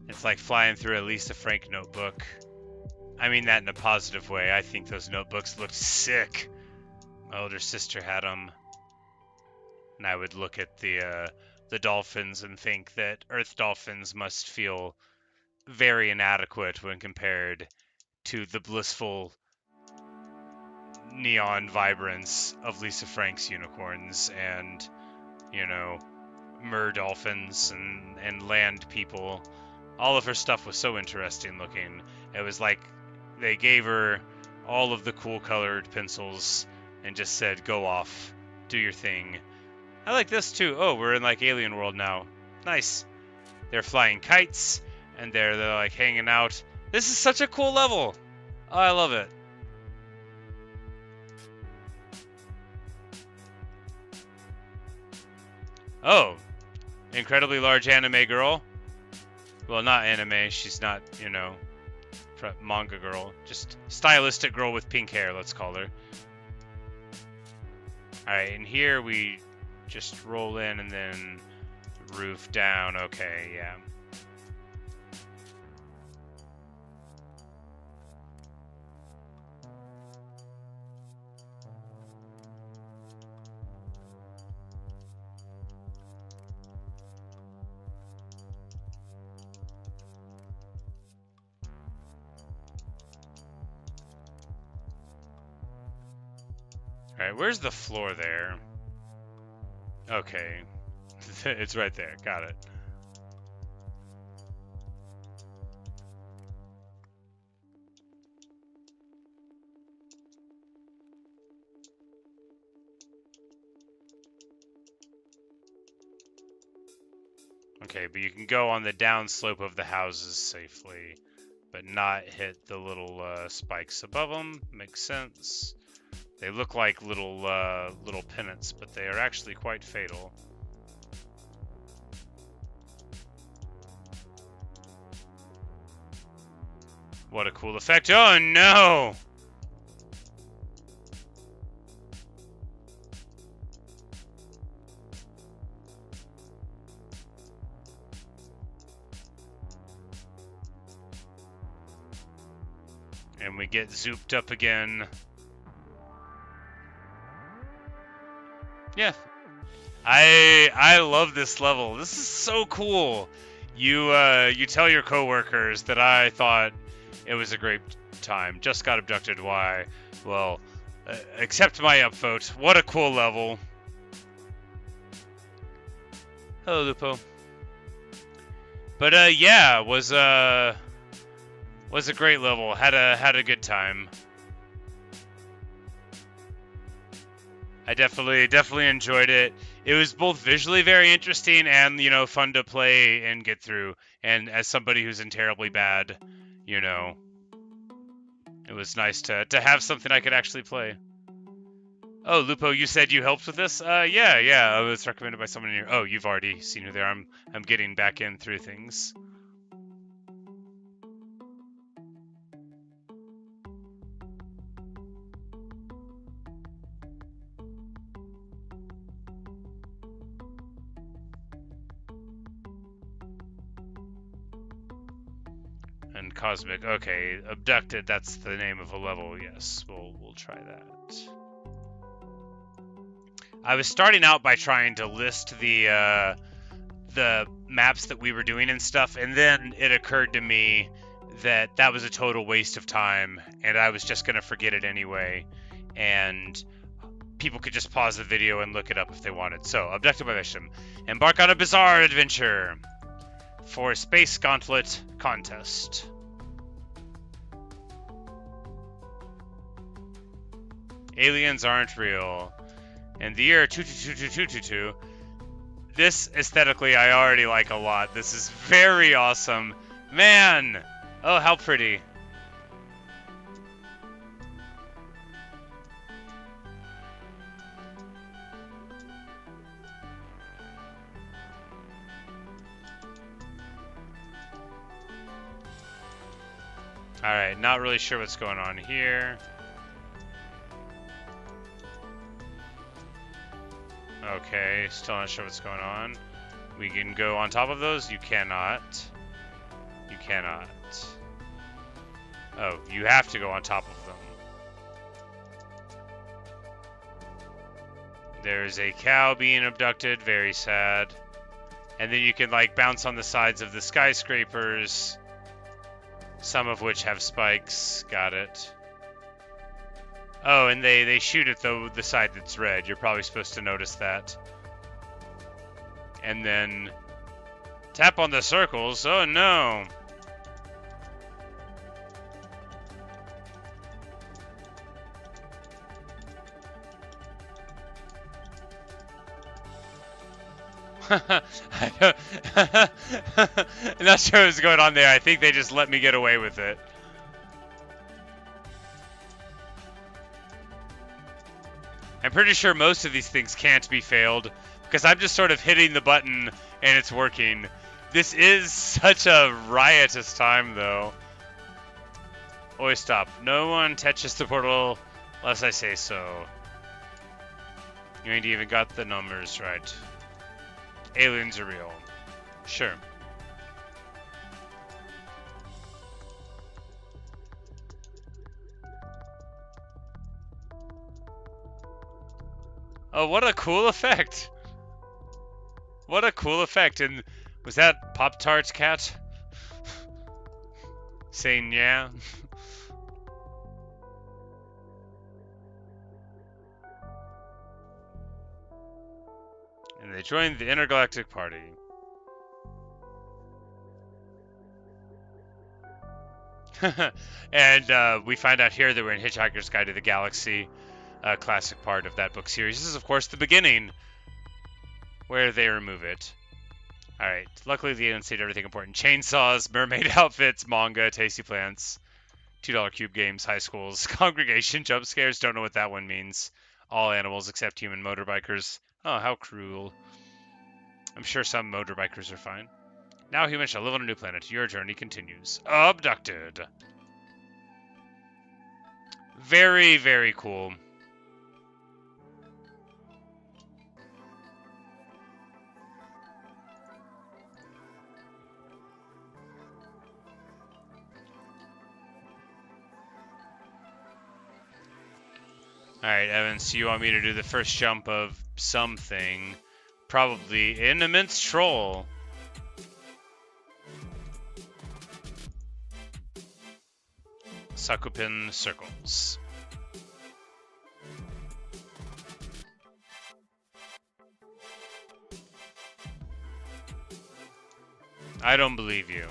It's like flying through at least a Frank notebook. I mean that in a positive way. I think those notebooks looked sick. My older sister had them, and I would look at the dolphins and think that Earth dolphins must feel very inadequate when compared to the blissful neon vibrance of Lisa Frank's unicorns and, you know, mer dolphins and land people. All of her stuff was so interesting looking. It was like they gave her all of the cool colored pencils and just said, go off, do your thing. I like this too. Oh, we're in like alien world now. Nice. They're flying kites and they're like hanging out. This is such a cool level. Oh, I love it. Oh, incredibly large anime girl. Well, not anime. She's not, you know, manga girl. Just stylistic girl with pink hair, let's call her. Alright, and here we just roll in and then roof down. Okay, yeah. Alright, where's the floor there? Okay. It's right there. Got it. Okay, but you can go on the downslope of the houses safely, but not hit the little spikes above them. Makes sense. They look like little pennants, but they are actually quite fatal. What a cool effect. Oh no! And we get zooped up again. Yeah, I love this level. This is so cool. You tell your coworkers that I thought it was a great time. Just got abducted. Why? Well, accept my upvote. What a cool level. Hello, Lupo. But yeah, was a great level. Had a good time. I definitely enjoyed it. It was both visually very interesting and, you know, fun to play and get through. And as somebody who's in terribly bad, you know, it was nice to have something I could actually play. Oh, Lupo, you said you helped with this? Yeah, it was recommended by someone in here. Oh, you've already seen who they are. I'm getting back in through things. And Cosmic, okay, Abducted, that's the name of a level, yes, we'll try that. I was starting out by trying to list the maps that we were doing and stuff, and then it occurred to me that that was a total waste of time, and I was just going to forget it anyway, and people could just pause the video and look it up if they wanted. So, Abducted by Mission. Embark on a bizarre adventure for a Space Gauntlet contest. Aliens aren't real. In the year 222222, This, aesthetically, I already like a lot. This is very awesome. Man! Oh, how pretty. Alright, not really sure what's going on here. Okay, still not sure what's going on. We can go on top of those? You cannot. You cannot. Oh, you have to go on top of them. There's a cow being abducted, very sad. And then you can like bounce on the sides of the skyscrapers, some of which have spikes. Got it. Oh, and they shoot at the side that's red. You're probably supposed to notice that. And then tap on the circles. Oh no. I'm not sure what's going on there. I think they just let me get away with it. I'm pretty sure most of these things can't be failed because I'm just sort of hitting the button and it's working. This is such a riotous time though. Always stop. No one touches the portal unless I say so. You ain't even got the numbers right. Aliens are real. Sure. Oh, what a cool effect! What a cool effect! And was that Pop-Tart's cat? Saying yeah? And they joined the intergalactic party. And we find out here that we're in Hitchhiker's Guide to the Galaxy, a classic part of that book series. This is, of course, the beginning, where they remove it. Alright, luckily the aliens saved everything important. Chainsaws, mermaid outfits, manga, tasty plants, $2 cube games, high schools, congregation, jump scares, don't know what that one means. All animals except human motorbikers. Oh, how cruel. I'm sure some motorbikers are fine. Now humans shall live on a new planet. Your journey continues. Abducted. Very, very cool. Alright, Evan, so you want me to do the first jump of something. Probably an immense troll. Sakupin circles. I don't believe you.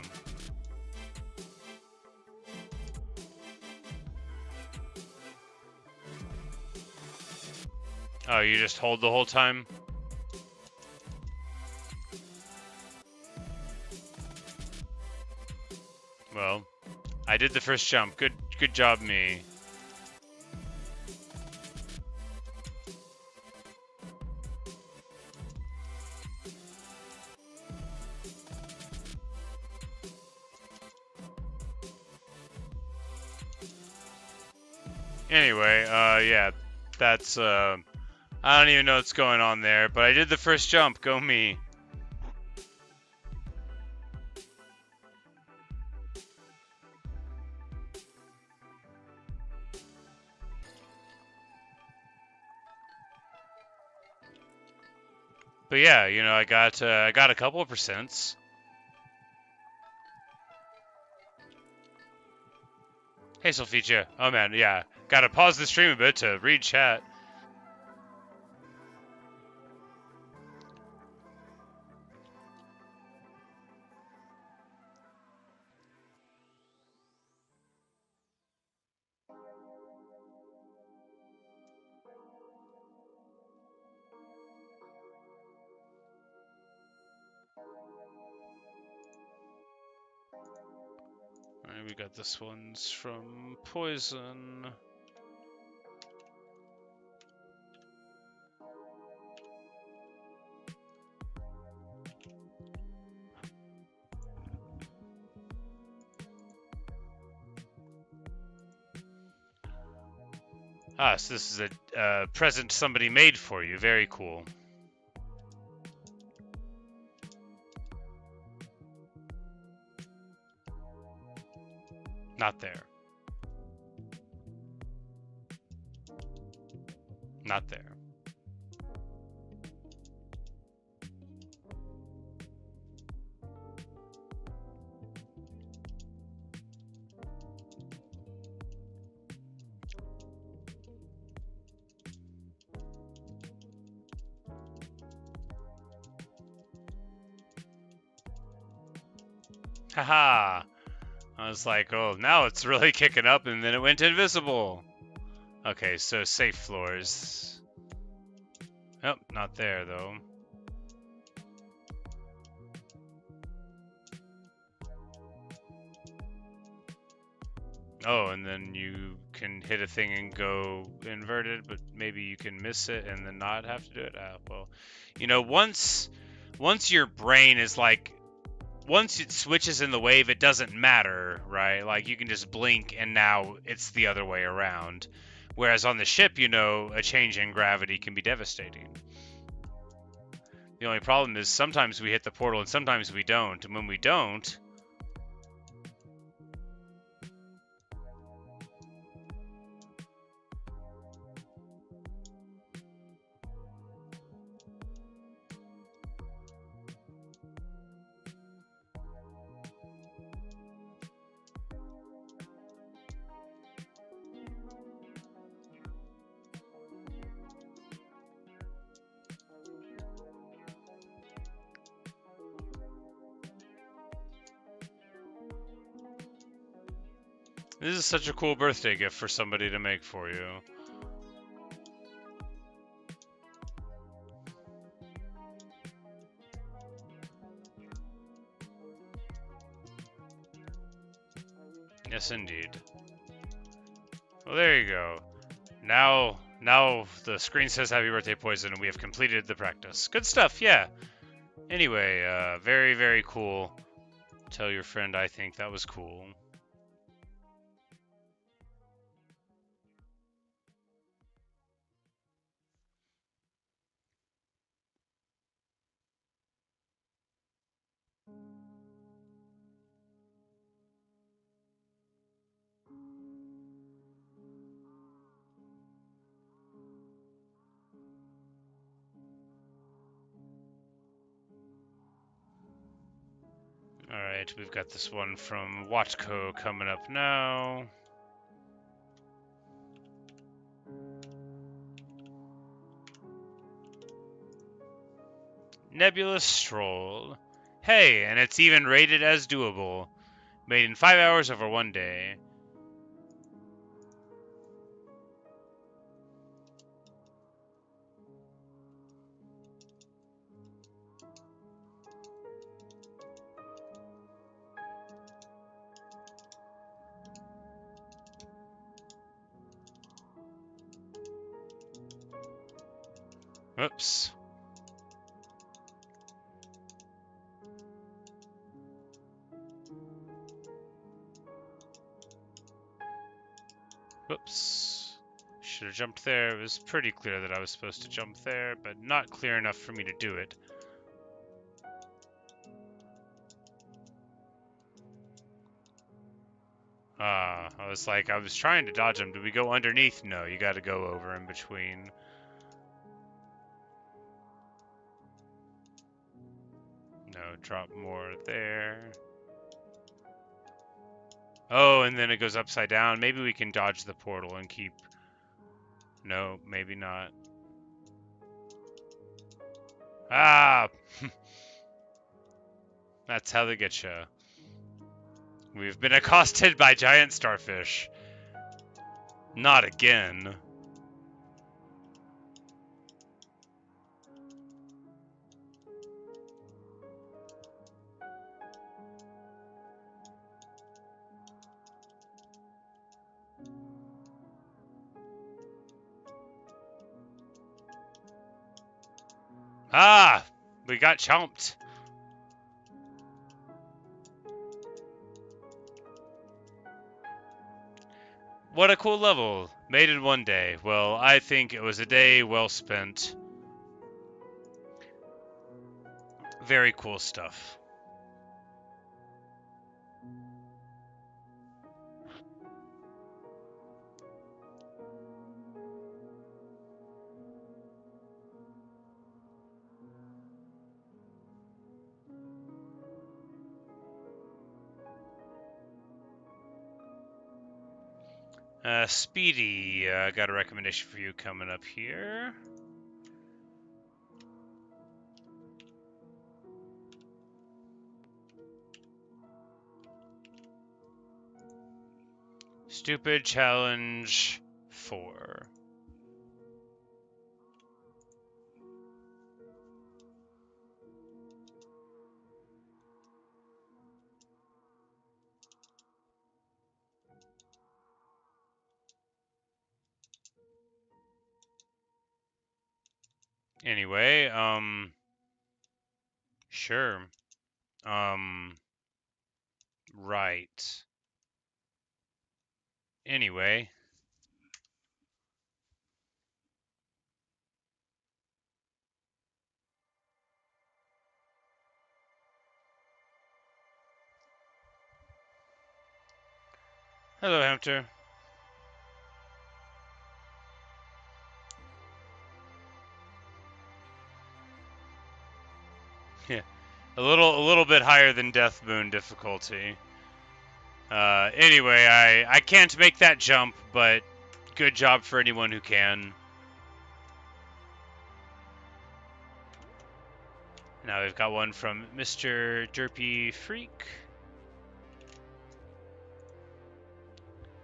Oh, you just hold the whole time? Well, I did the first jump. Good job, me. Anyway, yeah, that's, I don't even know what's going on there, but I did the first jump. Go me. But yeah, you know, I got a couple of percents. Hey, Sulficia. Oh man, yeah. Gotta pause the stream a bit to read chat. And we got this one's from Poison. Ah, so this is a present somebody made for you. Very cool. Not there. Not there. Haha. I was like, oh, now it's really kicking up, and then it went invisible. Okay, so safe floors. Nope, not there, though. Oh, and then you can hit a thing and go inverted, but maybe you can miss it and then not have to do it. Well, you know, once your brain is like, once it switches in the wave, it doesn't matter, right? Like, you can just blink and now it's the other way around. Whereas on the ship, you know, a change in gravity can be devastating. The only problem is sometimes we hit the portal and sometimes we don't. And when we don't, this is such a cool birthday gift for somebody to make for you. Yes, indeed. Well, there you go. Now the screen says Happy Birthday, Poison, and we have completed the practice. Good stuff, yeah. Anyway, very, very cool. Tell your friend I think that was cool. Alright, we've got this one from Watco coming up now. Nebulous Troll. Hey, and it's even rated as doable. Made in 5 hours over 1 day. Whoops. Whoops. Should have jumped there. It was pretty clear that I was supposed to jump there, but not clear enough for me to do it. I was trying to dodge him. Do we go underneath? No, you gotta go over in between. No, drop more there. Oh, and then it goes upside down. Maybe we can dodge the portal and keep... No, maybe not. Ah! That's how they get you. We've been accosted by giant starfish. Not again. Ah! We got chomped. What a cool level. Made in one day. Well, I think it was a day well spent. Very cool stuff. Speedy, got a recommendation for you coming up here. Stupid Challenge 4. Anyway, sure. Right. Anyway. Hello, Hamster. Yeah. A little bit higher than Death Moon difficulty. Anyway, I can't make that jump, but good job for anyone who can. Now we've got one from Mr. Derpy Freak.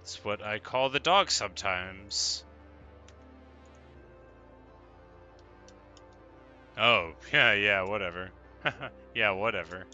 It's what I call the dog sometimes. Oh, yeah, whatever. Yeah, whatever.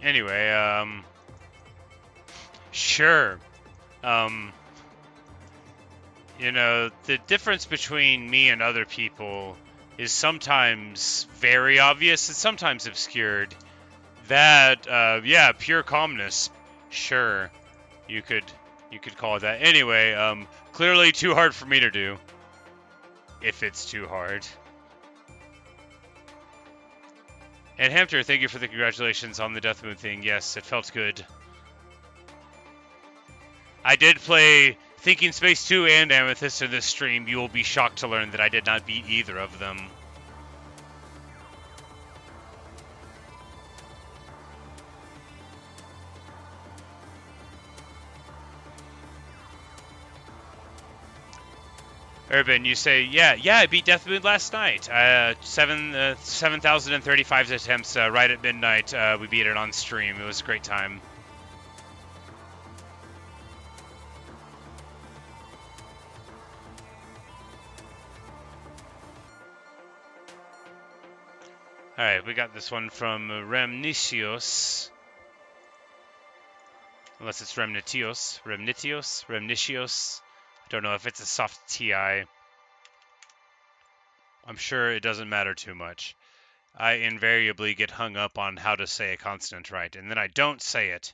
Anyway, sure. You know, the difference between me and other people is sometimes very obvious and sometimes obscured. That, yeah, pure calmness. Sure, you could call it that. Anyway, clearly too hard for me to do. If it's too hard. And Hamster, thank you for the congratulations on the Death Moon thing. Yes, it felt good. I did play Thinking Space 2 and Amethyst in this stream. You will be shocked to learn that I did not beat either of them. Urban, you say, yeah, I beat Death Moon last night. 7,035 attempts right at midnight. We beat it on stream. It was a great time. Alright, we got this one from Remnitios. Unless it's Remnitios. Remnitios. Don't know if it's a soft TI. I'm sure it doesn't matter too much. I invariably get hung up on how to say a consonant right, and then I don't say it.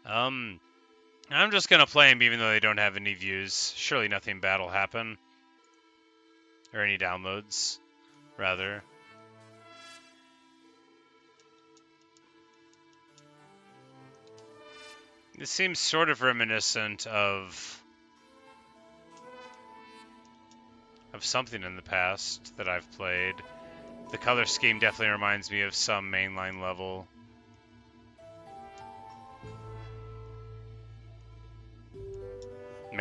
I'm just gonna play them even though they don't have any views. Surely nothing bad will happen. Or any downloads, rather. This seems sort of reminiscent of something in the past that I've played. The color scheme definitely reminds me of some mainline level.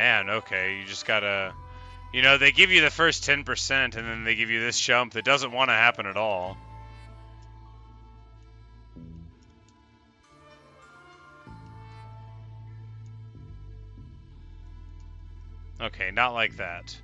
man, okay, you just gotta... You know, they give you the first 10%, and then they give you this jump that doesn't want to happen at all. Okay, not like that.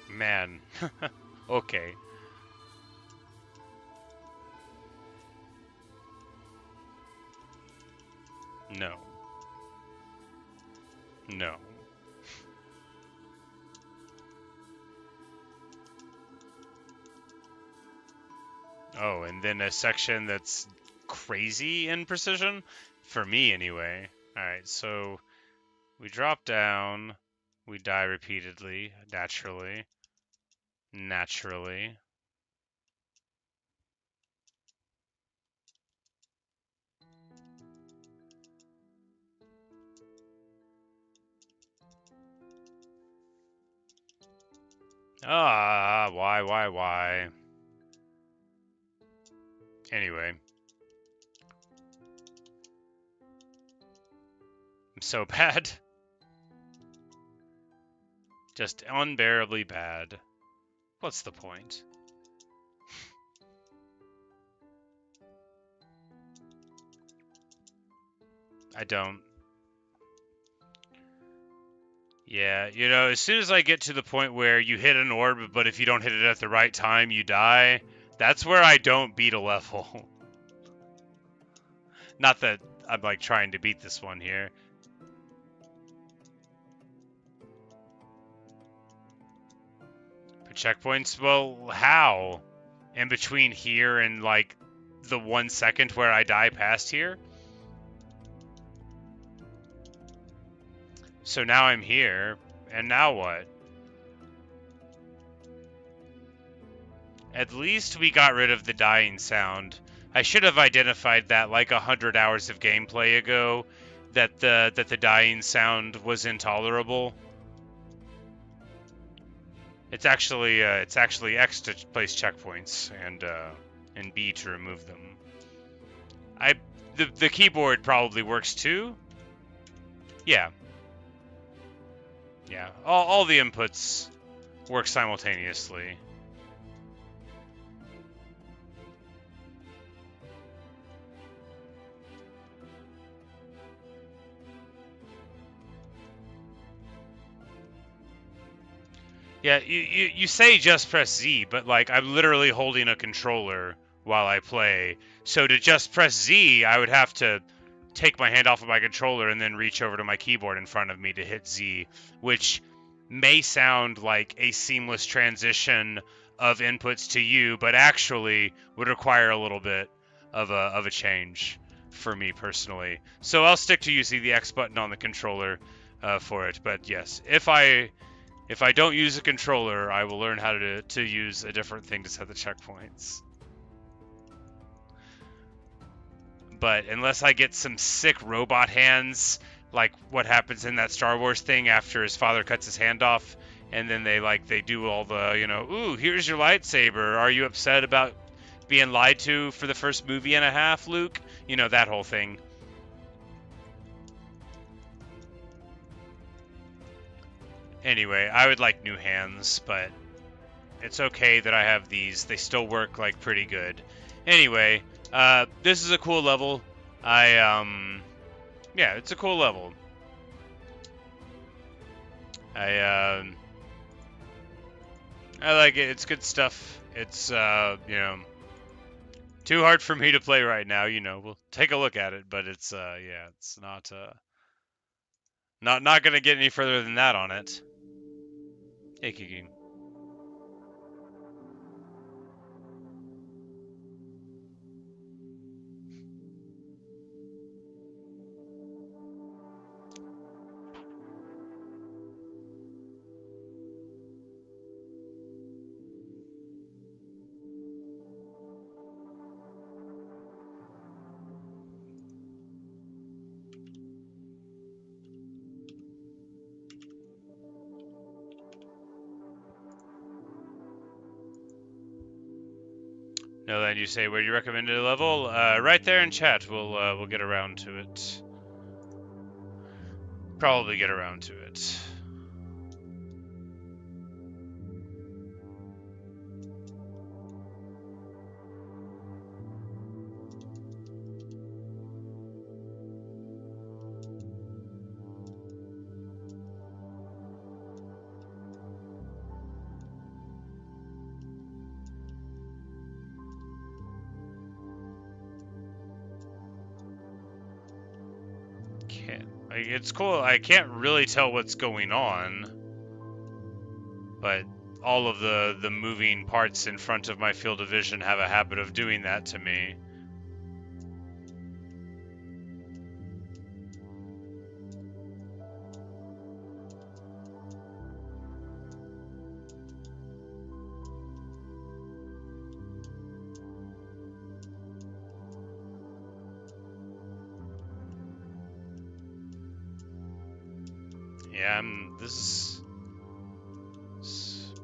Man. Okay. No. No. Oh, and then a section that's crazy in precision? For me, anyway. Alright, so we drop down. We die repeatedly, naturally. Naturally. Ah, why? Anyway. I'm so bad. Just unbearably bad. What's the point? I don't. Yeah, you know, as soon as I get to the point where you hit an orb, but if you don't hit it at the right time, you die, that's where I don't beat a level. Not that I'm, like, trying to beat this one here. But checkpoints? Well, how? In between here and, like, the 1 second where I die past here? So now I'm here, and now what? At least we got rid of the dying sound. I should have identified that like 100 hours of gameplay ago, that the dying sound was intolerable. It's actually X to place checkpoints and B to remove them. The keyboard probably works too. Yeah. Yeah. All the inputs work simultaneously. Yeah, you say just press Z, but like I'm literally holding a controller while I play. So to just press Z, I would have to take my hand off of my controller and then reach over to my keyboard in front of me to hit Z, which may sound like a seamless transition of inputs to you, but actually would require a little bit of a change for me personally. So I'll stick to using the X button on the controller for it. But yes, if I don't use a controller, I will learn how to use a different thing to set the checkpoints. But unless I get some sick robot hands, like what happens in that Star Wars thing after his father cuts his hand off, and then they do all the, you know, ooh, here's your lightsaber. Are you upset about being lied to for the first movie and a half, Luke? You know, that whole thing. Anyway, I would like new hands, but it's okay that I have these. They still work, like, pretty good. Anyway, this is a cool level. Yeah, it's a cool level. I like it. It's good stuff. It's, you know, too hard for me to play right now. You know, we'll take a look at it, but it's, yeah, it's not gonna get any further than that on it. Hey, Kiki. No, then you say where you recommended a level? Right there in chat. We'll get around to it. Probably get around to it. It's cool. I can't really tell what's going on, but all of the moving parts in front of my field of vision have a habit of doing that to me. Yeah,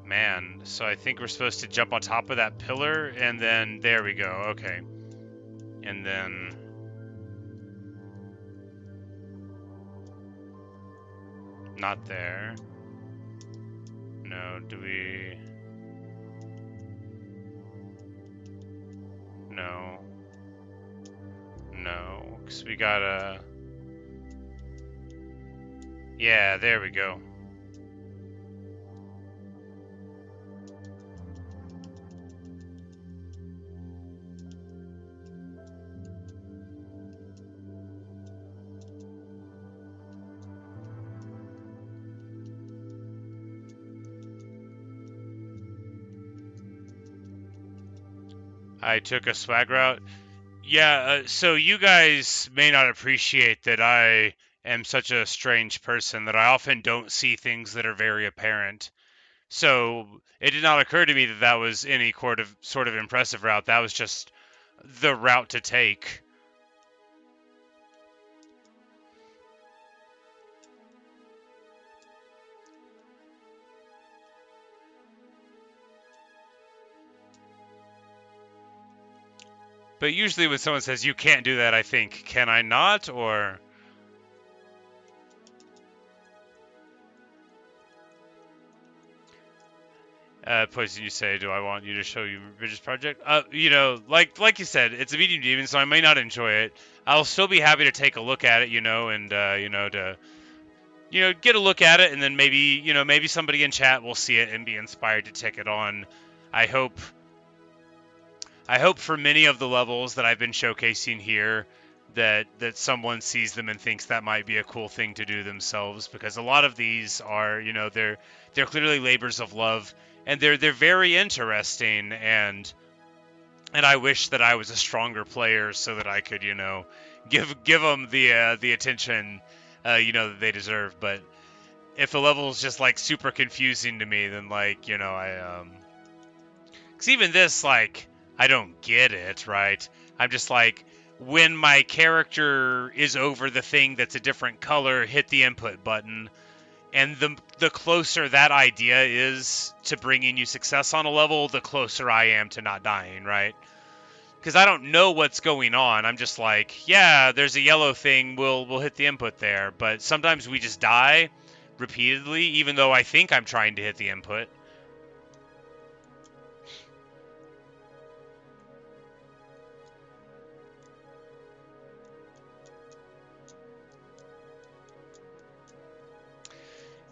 man, so I think we're supposed to jump on top of that pillar, and then there we go. Okay, and then not there. No, do we? No, no, because we gotta. Yeah, there we go. I took a swag route. Yeah, so you guys may not appreciate that I am such a strange person that I often don't see things that are very apparent. So it did not occur to me that that was any sort of impressive route. That was just the route to take. But usually when someone says you can't do that, I think, can I not? Or Poison, you say, do I want you to show you Bridges Project? You know, like you said, it's a medium demon, so I may not enjoy it. I'll still be happy to take a look at it, you know, and you know, to get a look at it, and then maybe somebody in chat will see it and be inspired to take it on. I hope for many of the levels that I've been showcasing here that someone sees them and thinks that might be a cool thing to do themselves, because a lot of these are, you know, they're clearly labors of love, and they're very interesting, and I wish that I was a stronger player so that I could, you know, give them the attention you know, that they deserve. But if a level is just like super confusing to me, then like, you know, because even this, like, I don't get it, right? I'm just like, when my character is over the thing that's a different color, hit the input button. And the closer that idea is to bringing you success on a level, the closer I am to not dying, right? Because I don't know what's going on. I'm just like, yeah, there's a yellow thing. We'll hit the input there. But sometimes we just die repeatedly, even though I think I'm trying to hit the input.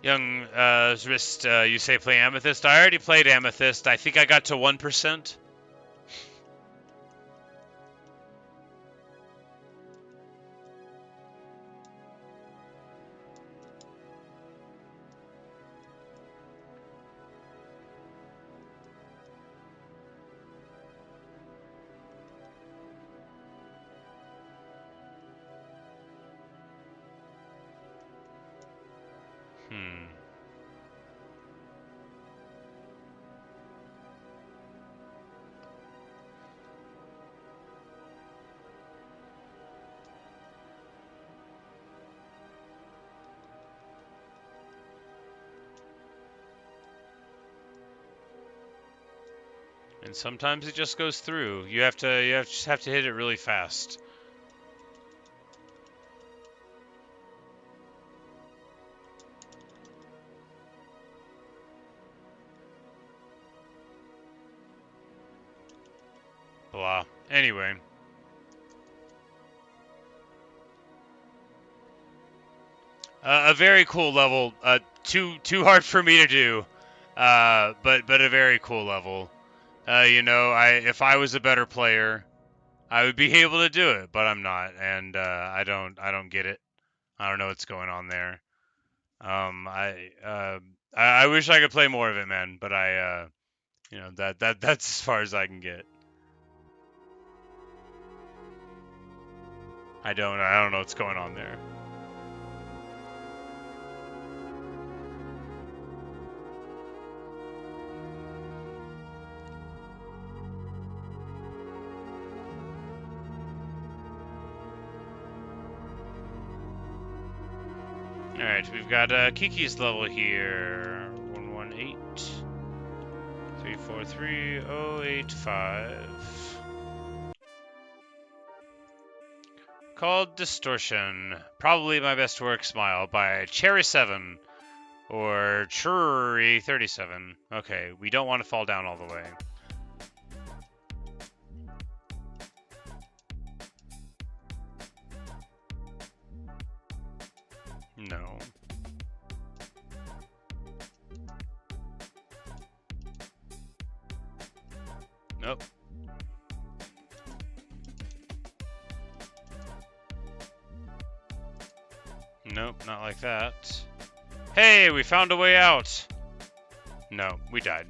Young Zwist, you say play Amethyst. I already played Amethyst. I think I got to 1%. And sometimes it just goes through. You just have to hit it really fast. Blah. Anyway. A very cool level. Too hard for me to do. But a very cool level. You know, if I was a better player, I would be able to do it, but I'm not, and I don't get it. I don't know what's going on there. I wish I could play more of it, man, but you know, that's as far as I can get. I don't know what's going on there. Alright, we've got Kiki's level here. 118 343 085. Called Distortion. Probably my best work, Smile, by Cherry7 or Cherry37. Okay, we don't want to fall down all the way. No. Nope. Nope, not like that. Hey, we found a way out! No, we died.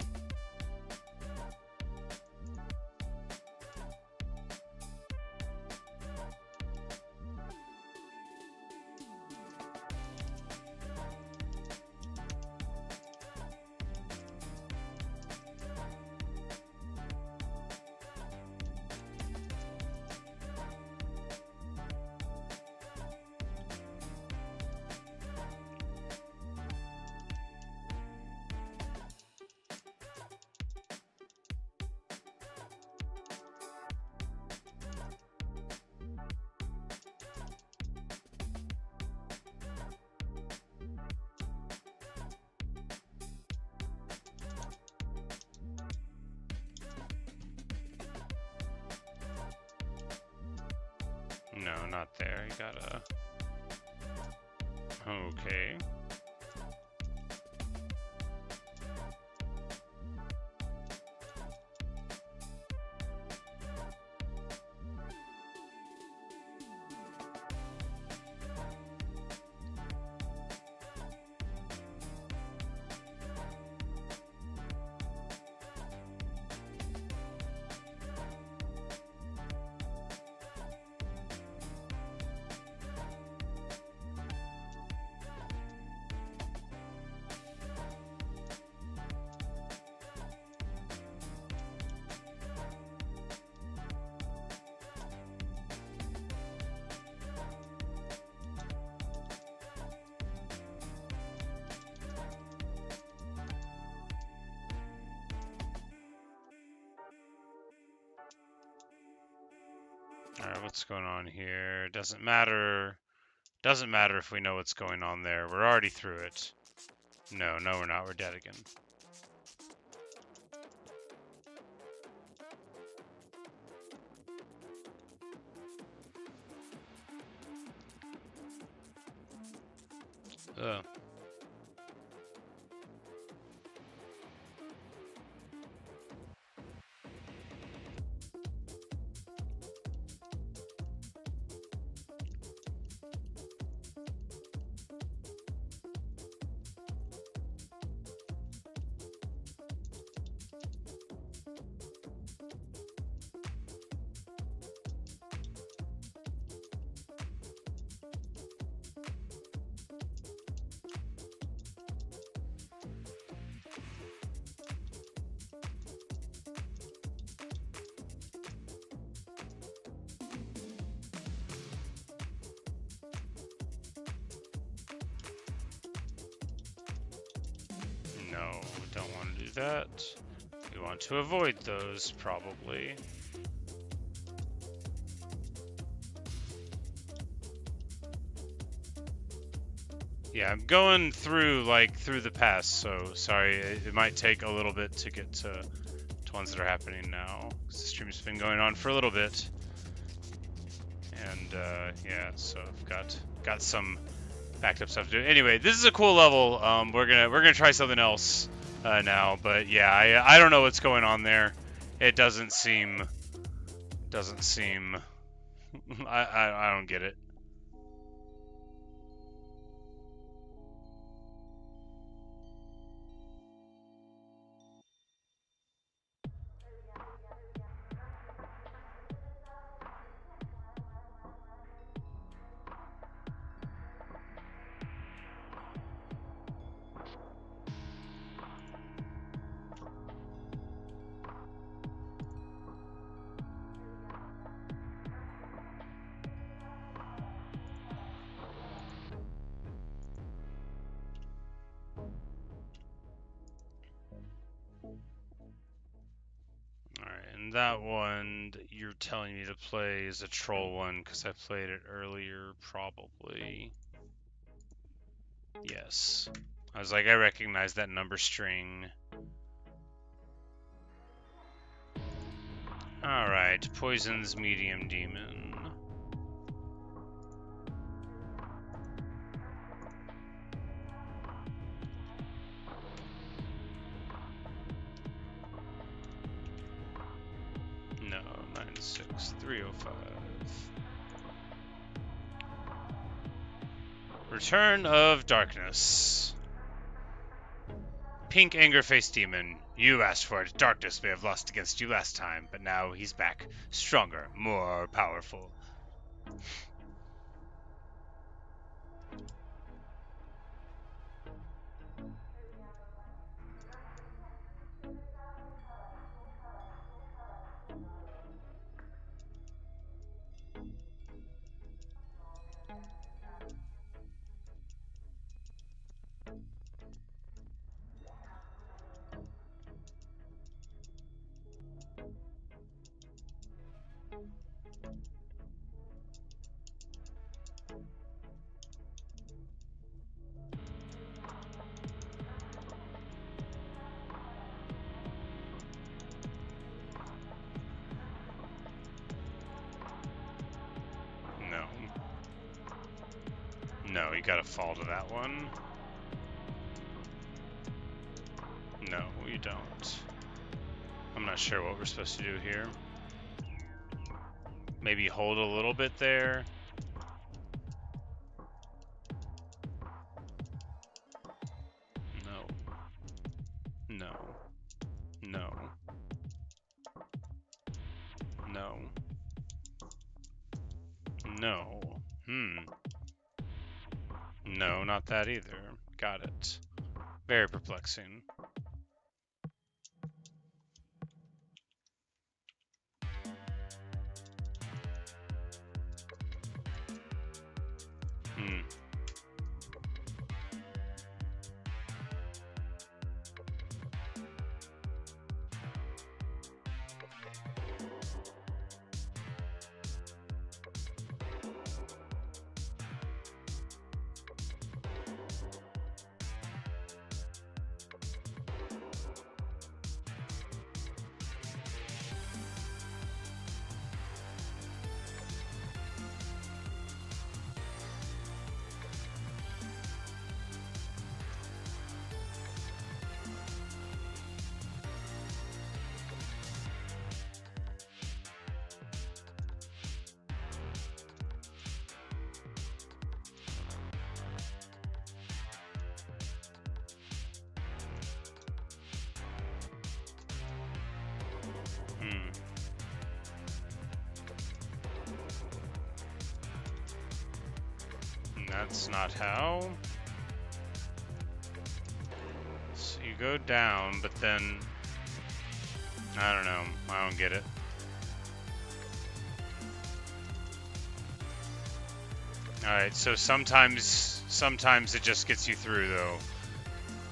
No, not there. You gotta... Okay. Alright, what's going on here? Doesn't matter. Doesn't matter if we know what's going on there. We're already through it. No, we're not. We're dead again. Ugh. No, we don't want to do that. We We want to avoid those, probably. Yeah, I'm going through, like, through the past, so sorry, it might take a little bit to get to ones that are happening now. The stream's been going on for a little bit. And, yeah, so I've got some backed up stuff to do. Anyway, this is a cool level. We're gonna try something else now, but yeah, I don't know what's going on there. It doesn't seem I don't get it. And that one that you're telling me to play is a troll one because I played it earlier, probably. Yes. I was like, I recognize that number string. Alright, Poison's Medium Demon. No, 96305. Return of Darkness. Pink Angerface Demon. You asked for it. Darkness may have lost against you last time, but now he's back. Stronger, more powerful. No, you gotta fall to that one. No, you don't. I'm not sure what we're supposed to do here. Maybe hold a little bit there. No. No. No. No. No. No, not that either. Got it. Very perplexing. That's not how. So you go down, but then I don't know. I don't get it. All right, so sometimes it just gets you through though.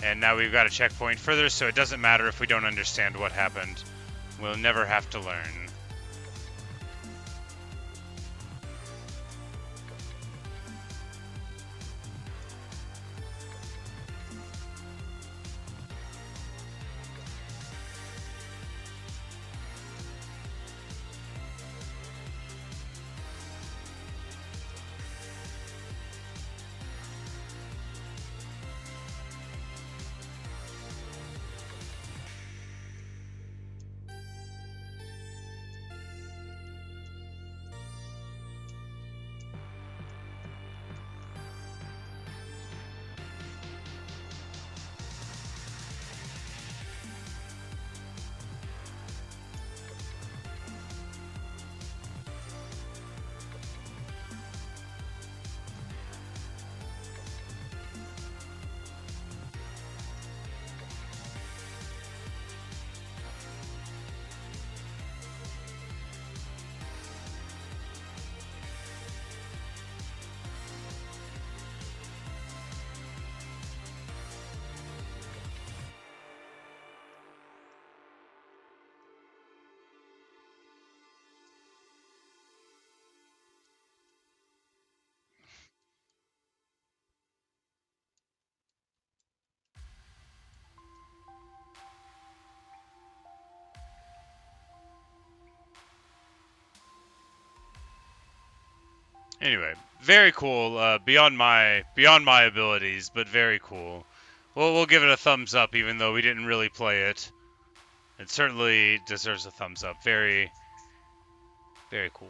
And now we've got a checkpoint further, so it doesn't matter if we don't understand what happened. We'll never have to learn. Anyway, very cool. Beyond my abilities, but very cool. We'll give it a thumbs up, even though we didn't really play it. It certainly deserves a thumbs up. Very, very cool.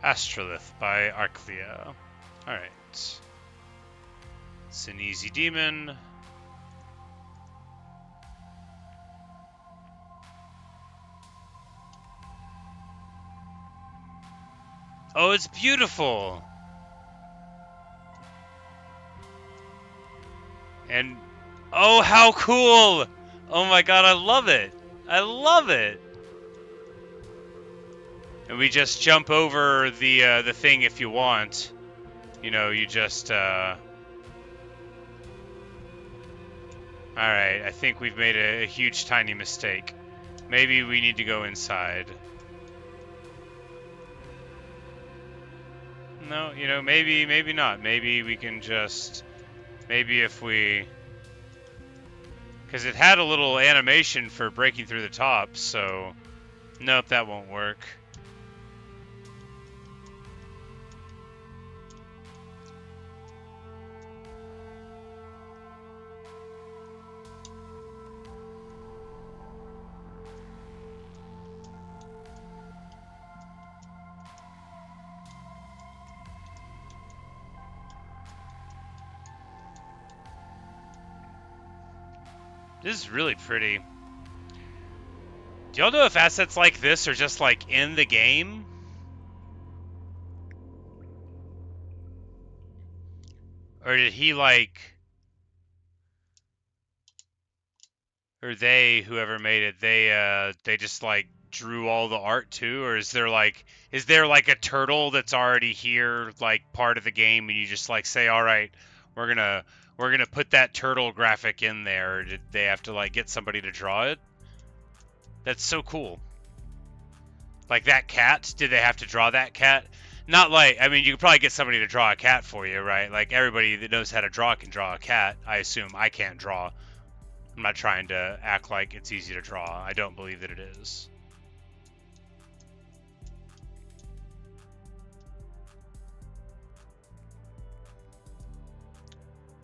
Astrolith by Arclea. Alright. It's an easy demon. Oh, it's beautiful! And, oh, how cool! Oh my god, I love it! I love it! And we just jump over the thing if you want. You know, you just, Alright, I think we've made a huge, tiny mistake. Maybe we need to go inside. No, you know, maybe not. Maybe we can just... Maybe if we... Because it had a little animation for breaking through the top, so... Nope, that won't work. This is really pretty. Do y'all know if assets like this are just like in the game? Or did he like... Or they, whoever made it, they just like drew all the art too? Or is there like a turtle that's already here, like part of the game, and you just like say, alright, we're gonna put that turtle graphic in there, or did they have to like get somebody to draw it? That's so cool. Like that cat, did they have to draw that cat? Not like, I mean, you could probably get somebody to draw a cat for you, right? Like everybody that knows how to draw can draw a cat. I assume. I can't draw. I'm not trying to act like it's easy to draw. I don't believe that it is.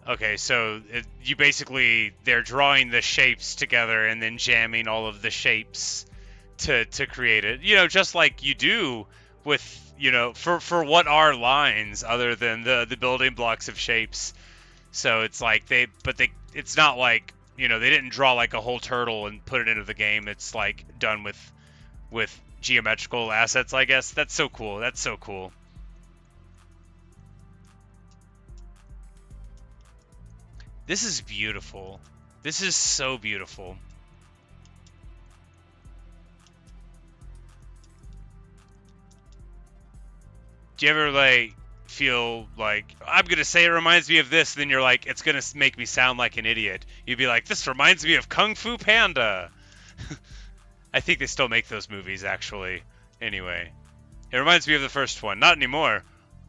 Okay, so you basically, they're drawing the shapes together and then jamming all of the shapes to create it. You know, just like you do with, you know, for what are lines other than the building blocks of shapes. So it's like it's not like, you know, they didn't draw like a whole turtle and put it into the game. It's like done with geometrical assets, I guess. That's so cool. That's so cool. This is beautiful. This is so beautiful. Do you ever, like, feel like, I'm going to say it reminds me of this, and then you're like, it's going to make me sound like an idiot. You'd be like, this reminds me of Kung Fu Panda. I think they still make those movies, actually. Anyway. It reminds me of the first one. Not anymore.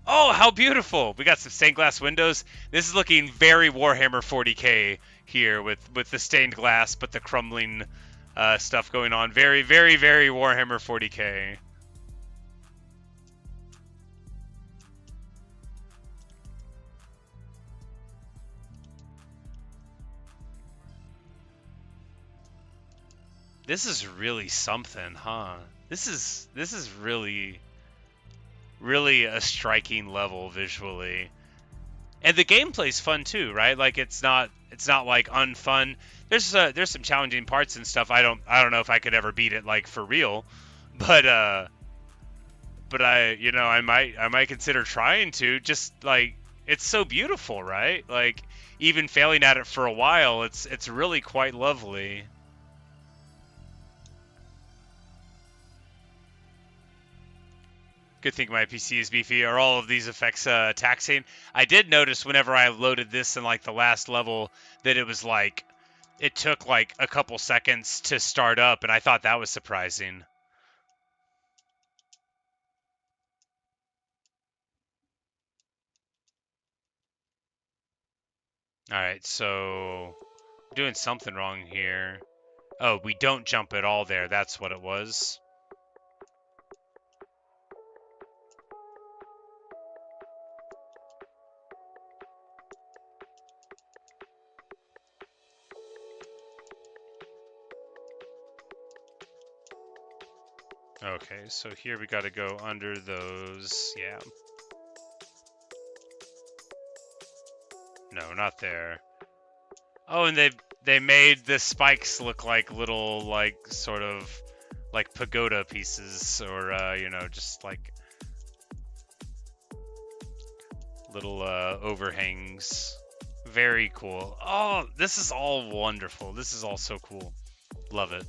Oh, how beautiful! We got some stained glass windows. This is looking very Warhammer 40k here with the stained glass, but the crumbling stuff going on. Very, very, very Warhammer 40k. This is really something, huh? This is really a striking level visually. And the gameplay's fun too, right? Like it's not like unfun. There's some challenging parts and stuff. I don't know if I could ever beat it like for real, but I might consider trying to. Just like it's so beautiful, right? Like even failing at it for a while, it's really quite lovely. Good thing my PC is beefy. Are all of these effects taxing? I did notice whenever I loaded this in like the last level that it was like it took like a couple seconds to start up, and I thought that was surprising. Alright, so we're doing something wrong here. Oh, we don't jump at all there. That's what it was. Okay, so here we got to go under those. Yeah. No, not there. Oh, and they made the spikes look like little, like, sort of, like pagoda pieces, or, just like little overhangs. Very cool. Oh, this is all wonderful. This is all so cool. Love it.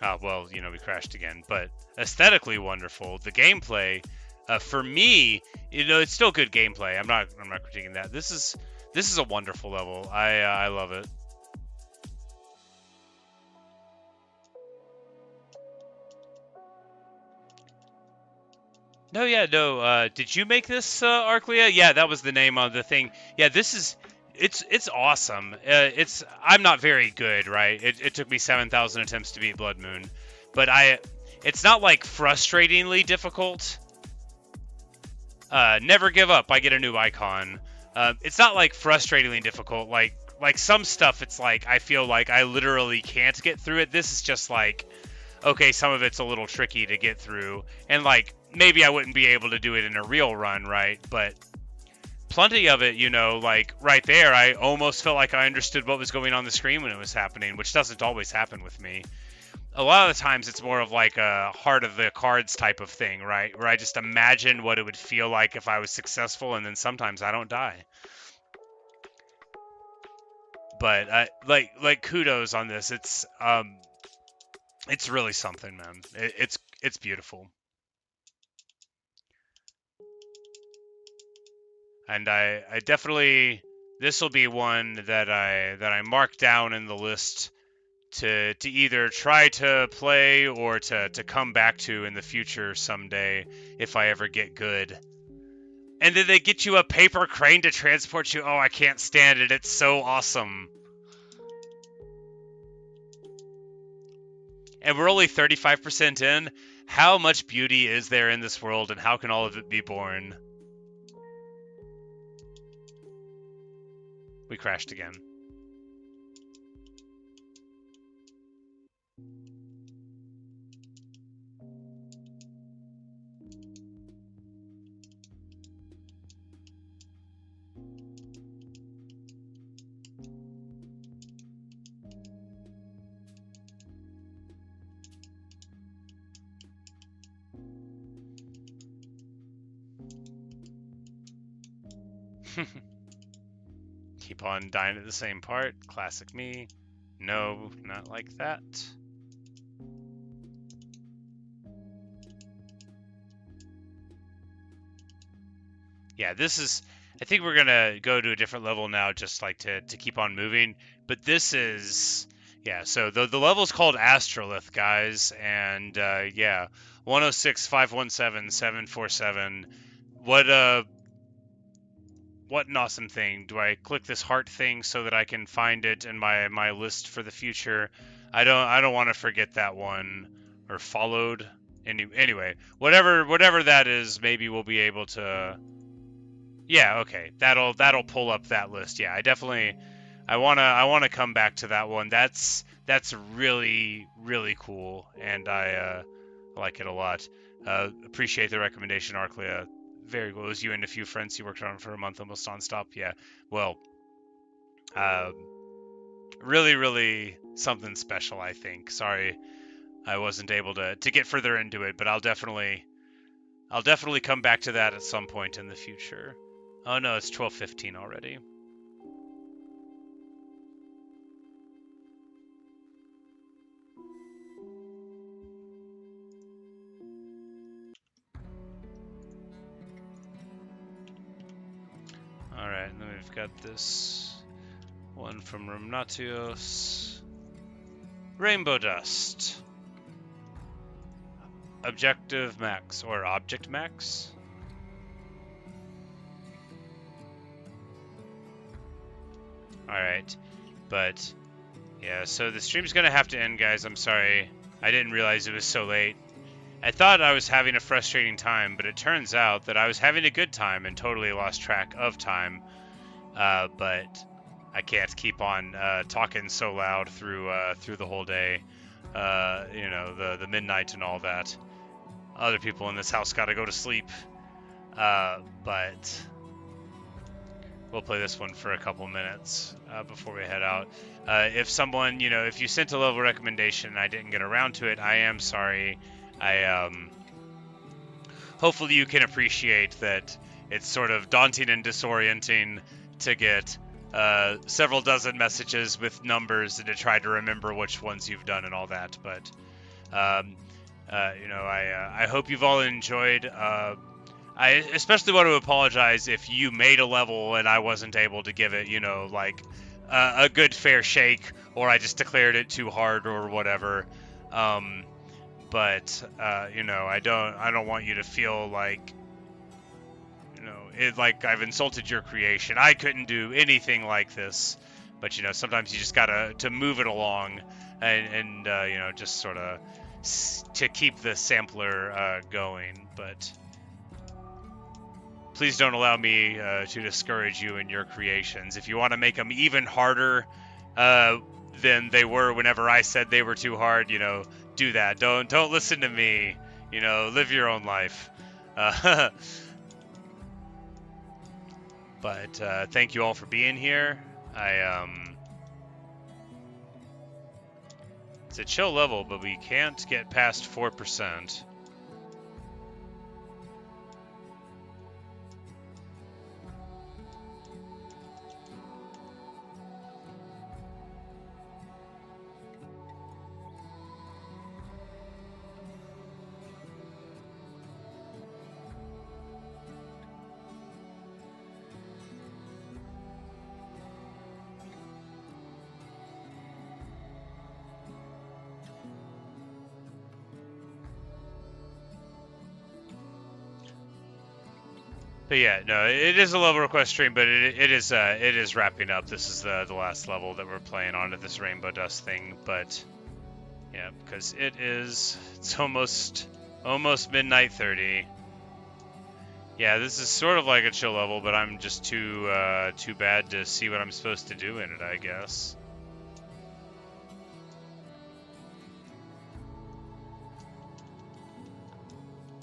Ah, well, we crashed again, but aesthetically wonderful. The gameplay, for me, it's still good gameplay. I'm not critiquing that. This is a wonderful level. I love it. No, yeah, no. Did you make this, Arclea? Yeah, that was the name of the thing. Yeah, it's awesome. I'm not very good, right? It took me 7,000 attempts to beat Blood Moon, but it's not like frustratingly difficult. Never give up. I get a new icon. It's not like frustratingly difficult. Like some stuff, it's like I feel like I literally can't get through it. This is just like, okay, some of it's a little tricky to get through, and like maybe I wouldn't be able to do it in a real run, right? But plenty of it, like right there, I almost felt like I understood what was going on the screen when it was happening, which doesn't always happen with me. A lot of the times it's more of like a heart of the cards type of thing, right? Where I just imagine what it would feel like if I was successful, and then sometimes I don't die. But like kudos on this. It's really something, man. It's beautiful. And I definitely, this will be one that I mark down in the list to either try to play or to come back to in the future someday if I ever get good. And then they get you a paper crane to transport you. Oh, I can't stand it. It's so awesome. And we're only 35% in. How much beauty is there in this world, and how can all of it be born? We crashed again. keep on dying at the same part. Classic me. No, not like that. Yeah, this is... I think we're gonna go to a different level now, just like to keep on moving. But this is... Yeah, so the level's called Astrolith, guys. And, yeah. 106-517-747. What an awesome thing. Do I click this heart thing so that I can find it in my list for the future? I don't want to forget that one. Or followed. Anyway, whatever that is, maybe we'll be able to... Yeah, okay. That'll pull up that list. Yeah, I wanna come back to that one. That's really cool, and I like it a lot. Appreciate the recommendation, Arclea. Very cool. It was you and a few friends you worked on for a month almost nonstop. Yeah. Well, really something special, I think. Sorry I wasn't able to get further into it, but I'll definitely come back to that at some point in the future. Oh no, it's 12:15 already. Alright, and then we've got this one from Commatoes. Rainbow Dust. Objective max, or object max? Alright, but yeah, so the stream's gonna have to end, guys. I'm sorry. I didn't realize it was so late. I thought I was having a frustrating time, but it turns out that I was having a good time and totally lost track of time. But I can't keep on talking so loud through the whole day. You know, the midnight and all that. Other people in this house gotta go to sleep. But we'll play this one for a couple minutes before we head out. If someone, you know, if you sent a level recommendation and I didn't get around to it, I am sorry. Hopefully you can appreciate that it's sort of daunting and disorienting to get several dozen messages with numbers and to try to remember which ones you've done and all that. But you know, I hope you've all enjoyed. I especially want to apologize if you made a level and I wasn't able to give it, you know, like a good fair shake, or I just declared it too hard or whatever. But you know, I don't want you to feel like, you know, like I've insulted your creation. I couldn't do anything like this. But you know, sometimes you just gotta to move it along, and you know, just sort of to keep the sampler going. But please don't allow me to discourage you in your creations. If you want to make them even harder than they were whenever I said they were too hard, you know, do that. Don't listen to me. You know, live your own life. But thank you all for being here. It's a chill level, but we can't get past 4%. But yeah, no, it is a level request stream, but it is wrapping up. This is the last level that we're playing on at this Rainbow Dust thing. But yeah, because it's almost midnight 30. Yeah, this is sort of like a chill level, but I'm just too bad to see what I'm supposed to do in it, I guess.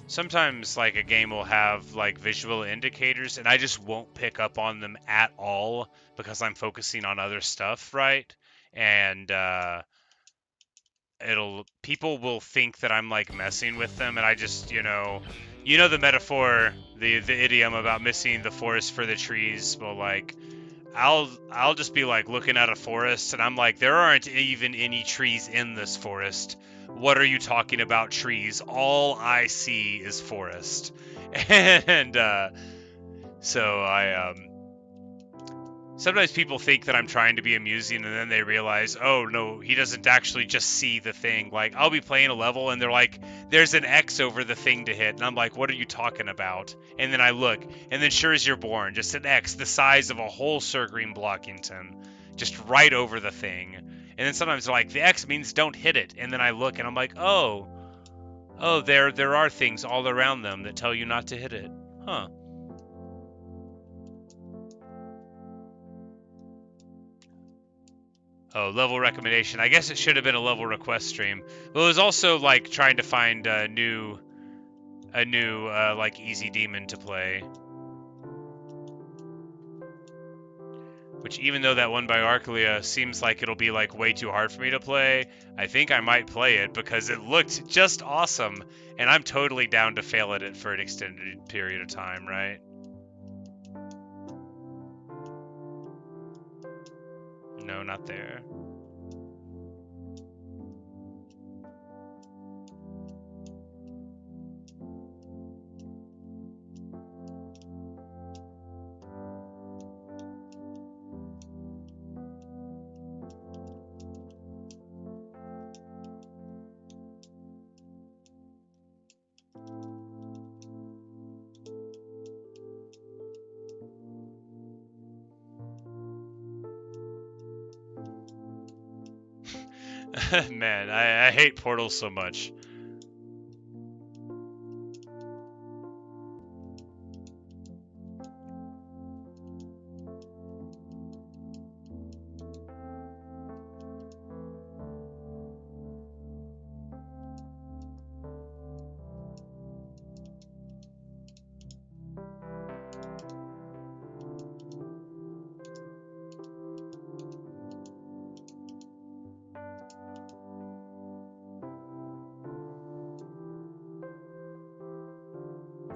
Sometimes, like, a game will have, like, visual indicators, and I just won't pick up on them at all because I'm focusing on other stuff, right? And, people will think that I'm, like, messing with them, and I just, you know the metaphor, the idiom about missing the forest for the trees. Well, like, I'll just be like looking at a forest and I'm like, there aren't even any trees in this forest. What are you talking about, trees? All I see is forest. And so I sometimes people think that I'm trying to be amusing and then they realize, oh no, he doesn't actually just see the thing. Like, I'll be playing a level and they're like, there's an X over the thing to hit. And I'm like, what are you talking about? And then I look, and then sure as you're born, just an X the size of a whole Sir Green Blockington, just right over the thing. And then sometimes they're like, the X means don't hit it. And then I look and I'm like, oh, there are things all around them that tell you not to hit it. Huh. Oh, level recommendation. I guess it should have been a level request stream. But it was also like trying to find a new like easy demon to play. Which, even though that one by Arcalia seems like it'll be like way too hard for me to play, I think I might play it because it looked just awesome, and I'm totally down to fail at it for an extended period of time, right? No, not there. Man, I hate portals so much.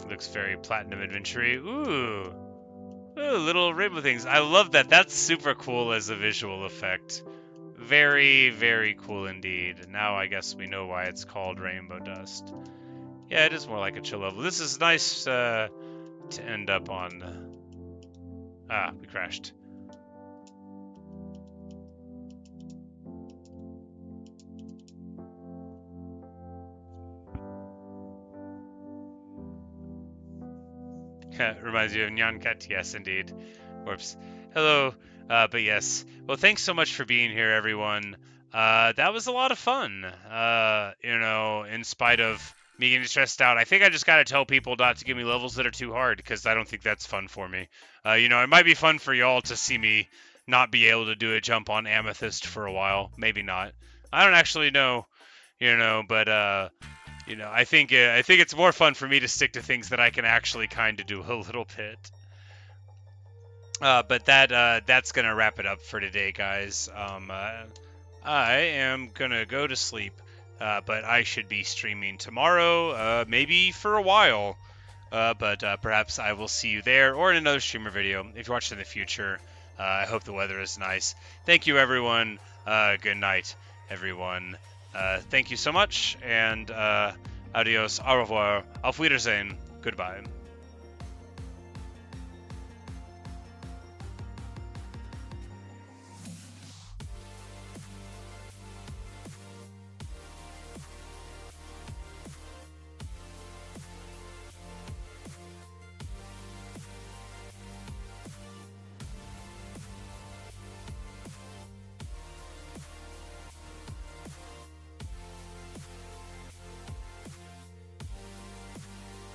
Looks very platinum adventure-y. Ooh, little rainbow things. I love that. That's super cool as a visual effect. Very, very cool indeed. Now I guess we know why it's called rainbow dust. Yeah, it is more like a chill level. This is nice to end up on. Ah, we crashed. Reminds you of Nyankat. Yes, indeed. Whoops. Hello. But yes. Well, thanks so much for being here, everyone. That was a lot of fun. You know, in spite of me getting stressed out, I think I just gotta tell people not to give me levels that are too hard, because I don't think that's fun for me. You know, it might be fun for y'all to see me not be able to do a jump on Amethyst for a while. Maybe not. I don't actually know. You know, but you know, I think it's more fun for me to stick to things that I can actually kind of do a little bit. But that's gonna wrap it up for today, guys. I am gonna go to sleep, but I should be streaming tomorrow, maybe for a while. But perhaps I will see you there or in another streamer video if you're watching in the future. I hope the weather is nice. Thank you, everyone. Good night, everyone. Thank you so much, and adios, au revoir, auf Wiedersehen, goodbye.